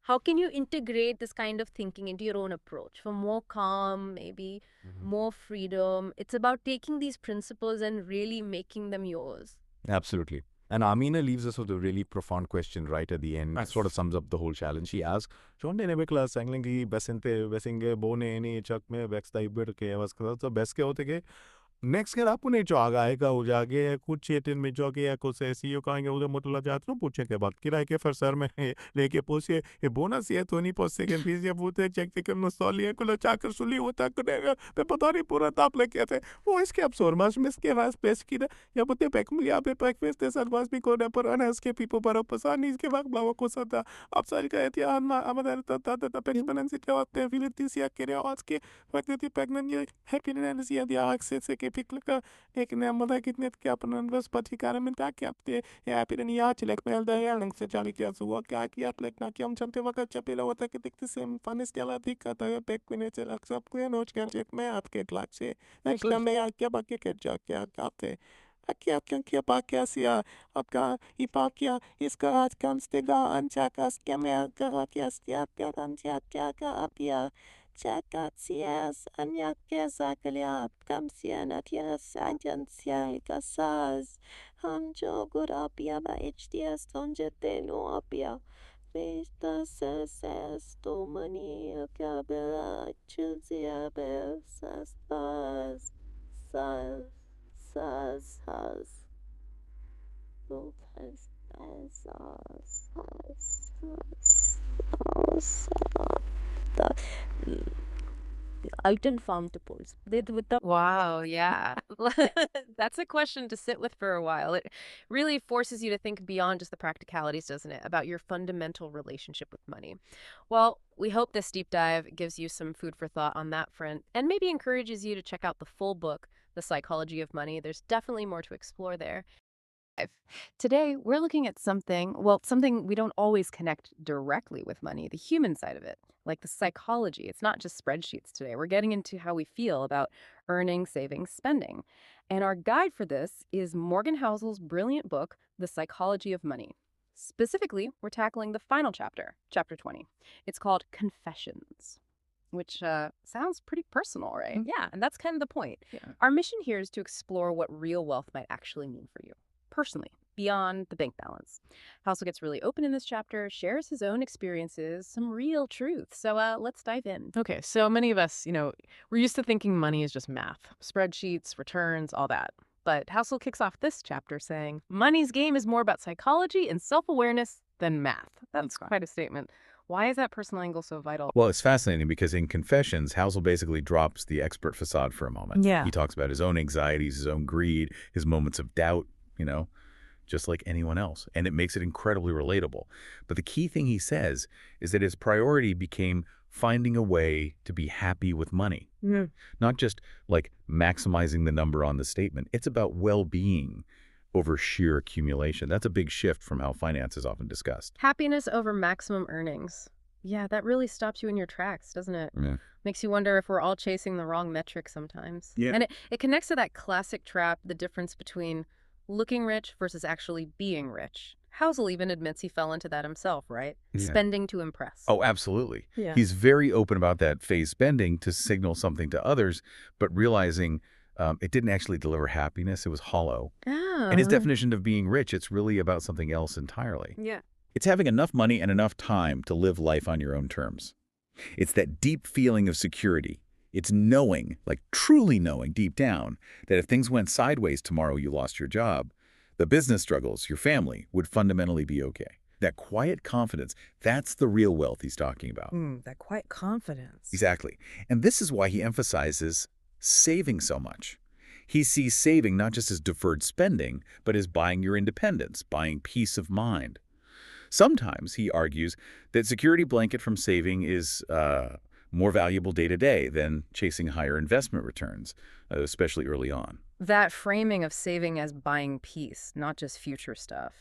How can you integrate this kind of thinking into your own approach for more calm, maybe more freedom? It's about taking these principles and really making them yours. Absolutely. And Amina leaves us with a really profound question right at the end. That sort of sums up the whole challenge. She asks, "Shonde ne bekla sanglingi besente besinge bone eni chak me beksta ibir ke was so beske hote ke next अगर आपने जो आएगा हो जाके कुछ चेतन में जो कि या कुछ ऐसी हो कहेंगे उधर मतलब जाते तो पूछे के बाद किराए के फिर सर में लेके पूछे ये बोनस ये तो नहीं पहुंच सके फिर ये पूछते चेक के नो सॉली को चाकर सुली होता करेगा पे पता नहीं पूरा ताप लेके थे वो इसके अब सोरमास में इसके पास पेश की या बोलते पैक मिल यहाँ पे पैक फेस ते सलवास भी कोने पर अन इसके पीपो पर पसा नहीं इसके वक्त बाबा को सदा अब सारी का इतिहास हम हमारे ता पेक्सपेनेंस के वक्त फिलितीस या के आज के वक्त प्रेग्नेंट ये हैप्पीनेस या दिया एक्सेस के Picklicker, ik neem maar dat ik net kappen was, but ik kan hem in dat kapte. Ja, heb je een jaartje, like me al de herling, zet je niet zo wat kijk je like na kiam chante wakker chapela wat ik dik te sem van is stella dik dat je pek met het accept kun nooit kan check me at get like say. Ik laat me al kaba ke jack ja kapte. Akia kan kia pakia sia apka ipakia iska at kan stega an chakas kemel karakia stia kan chaka apia. Chakatias, Anyakesa Kalia, Kamsianatias, Anjansia, Casas, Hanjo Gurapia by HDS, Tonjete Noapia, Vesta says, Domani, Cabela, Chuzia, Belsas, Out and found to pose. Wow, yeah. That's a question to sit with for a while. It really forces you to think beyond just the practicalities, doesn't it? About your fundamental relationship with money. Well, we hope this deep dive gives you some food for thought on that front and maybe encourages you to check out the full book, The Psychology of Money. There's definitely more to explore there. Today, we're looking at something we don't always connect directly with money, the human side of it, like the psychology. It's not just spreadsheets today. We're getting into how we feel about earning, saving, spending. And our guide for this is Morgan Housel's brilliant book, The Psychology of Money. Specifically, we're tackling the final chapter, chapter 20. It's called Confessions, which sounds pretty personal, right? Yeah, and that's kind of the point. Yeah. Our mission here is to explore what real wealth might actually mean for you. Personally, beyond the bank balance. Housel gets really open in this chapter, shares his own experiences, some real truth. So let's dive in. Okay, so many of us, we're used to thinking money is just math, spreadsheets, returns, all that. But Housel kicks off this chapter saying, money's game is more about psychology and self-awareness than math. That's quite a statement. Why is that personal angle so vital? Well, it's fascinating because in Confessions, Housel basically drops the expert facade for a moment. Yeah. He talks about his own anxieties, his own greed, his moments of doubt, just like anyone else. And it makes it incredibly relatable. But the key thing he says is that his priority became finding a way to be happy with money. Not just like maximizing the number on the statement. It's about well-being over sheer accumulation. That's a big shift from how finance is often discussed. Happiness over maximum earnings. Yeah, that really stops you in your tracks, doesn't it? Yeah. Makes you wonder if we're all chasing the wrong metric sometimes. Yeah. And it connects to that classic trap, the difference between looking rich versus actually being rich. Housel even admits he fell into that himself, right? Yeah. Spending to impress. Oh, absolutely. Yeah. He's very open about that phase spending to signal something to others, but realizing it didn't actually deliver happiness. It was hollow. Oh. And his definition of being rich, it's really about something else entirely. Yeah. It's having enough money and enough time to live life on your own terms. It's that deep feeling of security. It's knowing, like truly knowing deep down, that if things went sideways tomorrow, you lost your job, the business struggles, your family would fundamentally be okay. That quiet confidence, that's the real wealth he's talking about. That quiet confidence. Exactly. And this is why he emphasizes saving so much. He sees saving not just as deferred spending, but as buying your independence, buying peace of mind. Sometimes he argues that security blanket from saving is more valuable day to day than chasing higher investment returns, especially early on. That framing of saving as buying peace, not just future stuff.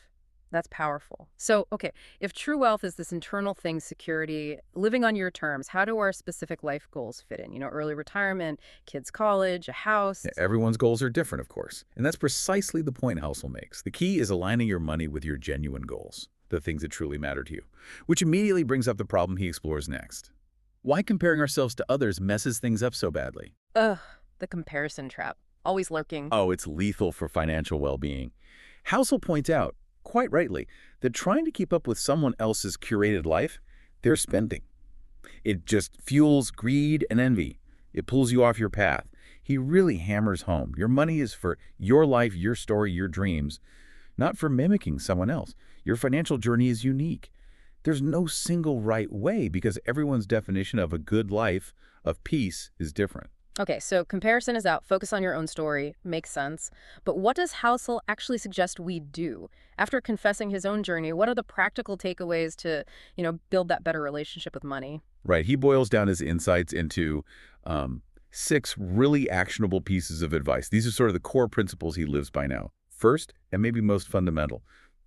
That's powerful. So, okay, if true wealth is this internal thing, security, living on your terms, how do our specific life goals fit in? Early retirement, kids' college, a house. Yeah, everyone's goals are different, of course. And that's precisely the point Housel makes. The key is aligning your money with your genuine goals, the things that truly matter to you, which immediately brings up the problem he explores next. Why comparing ourselves to others messes things up so badly? Ugh, the comparison trap. Always lurking. Oh, it's lethal for financial well-being. Housel points out, quite rightly, that trying to keep up with someone else's curated life, they're spending. It just fuels greed and envy. It pulls you off your path. He really hammers home. Your money is for your life, your story, your dreams, not for mimicking someone else. Your financial journey is unique. There's no single right way because everyone's definition of a good life, of peace, is different. Okay, so comparison is out. Focus on your own story. Makes sense. But what does Housel actually suggest we do? After confessing his own journey, what are the practical takeaways to, build that better relationship with money? Right. He boils down his insights into 6 really actionable pieces of advice. These are sort of the core principles he lives by now. First, and maybe most fundamental,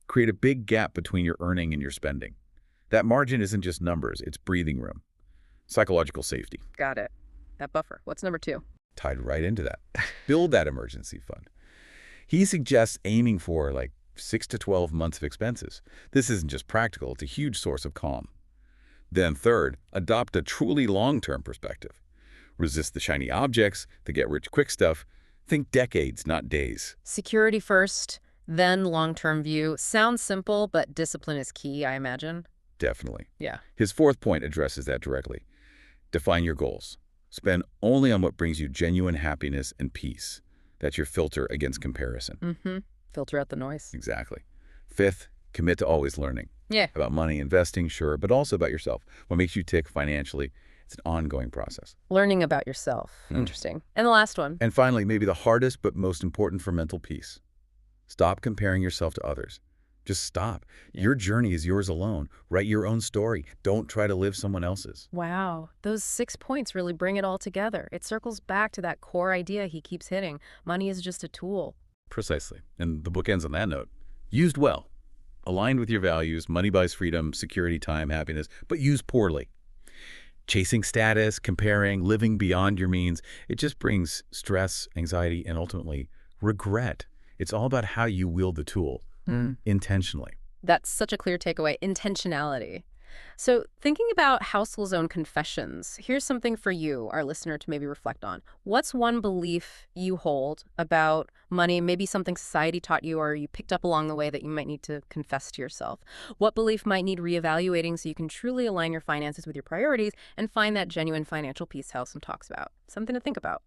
create a big gap between your earning and your spending. That margin isn't just numbers, it's breathing room. Psychological safety. Got it. That buffer. What's number 2? Tied right into that. Build that emergency fund. He suggests aiming for like 6 to 12 months of expenses. This isn't just practical, it's a huge source of calm. Then third, adopt a truly long-term perspective. Resist the shiny objects, the get-rich-quick stuff. Think decades, not days. Security first, then long-term view. Sounds simple, but discipline is key, I imagine. Definitely. Yeah. His 4th point addresses that directly. Define your goals. Spend only on what brings you genuine happiness and peace. That's your filter against comparison. Mm-hmm. Filter out the noise. Exactly. 5th, commit to always learning. Yeah. About money, investing, sure, but also about yourself. What makes you tick financially. It's an ongoing process. Learning about yourself. Interesting. And the last one. And finally, maybe the hardest but most important for mental peace. Stop comparing yourself to others. Just stop. Your journey is yours alone. Write your own story. Don't try to live someone else's. Wow. Those 6 points really bring it all together. It circles back to that core idea he keeps hitting. Money is just a tool. Precisely. And the book ends on that note. Used well. Aligned with your values, money buys freedom, security, time, happiness, but used poorly. Chasing status, comparing, living beyond your means, it just brings stress, anxiety, and ultimately regret. It's all about how you wield the tool. Intentionally. That's such a clear takeaway. Intentionality. So thinking about Housel's own confessions, here's something for you, our listener, to maybe reflect on. What's one belief you hold about money, maybe something society taught you or you picked up along the way that you might need to confess to yourself? What belief might need reevaluating so you can truly align your finances with your priorities and find that genuine financial peace Housel talks about? Something to think about.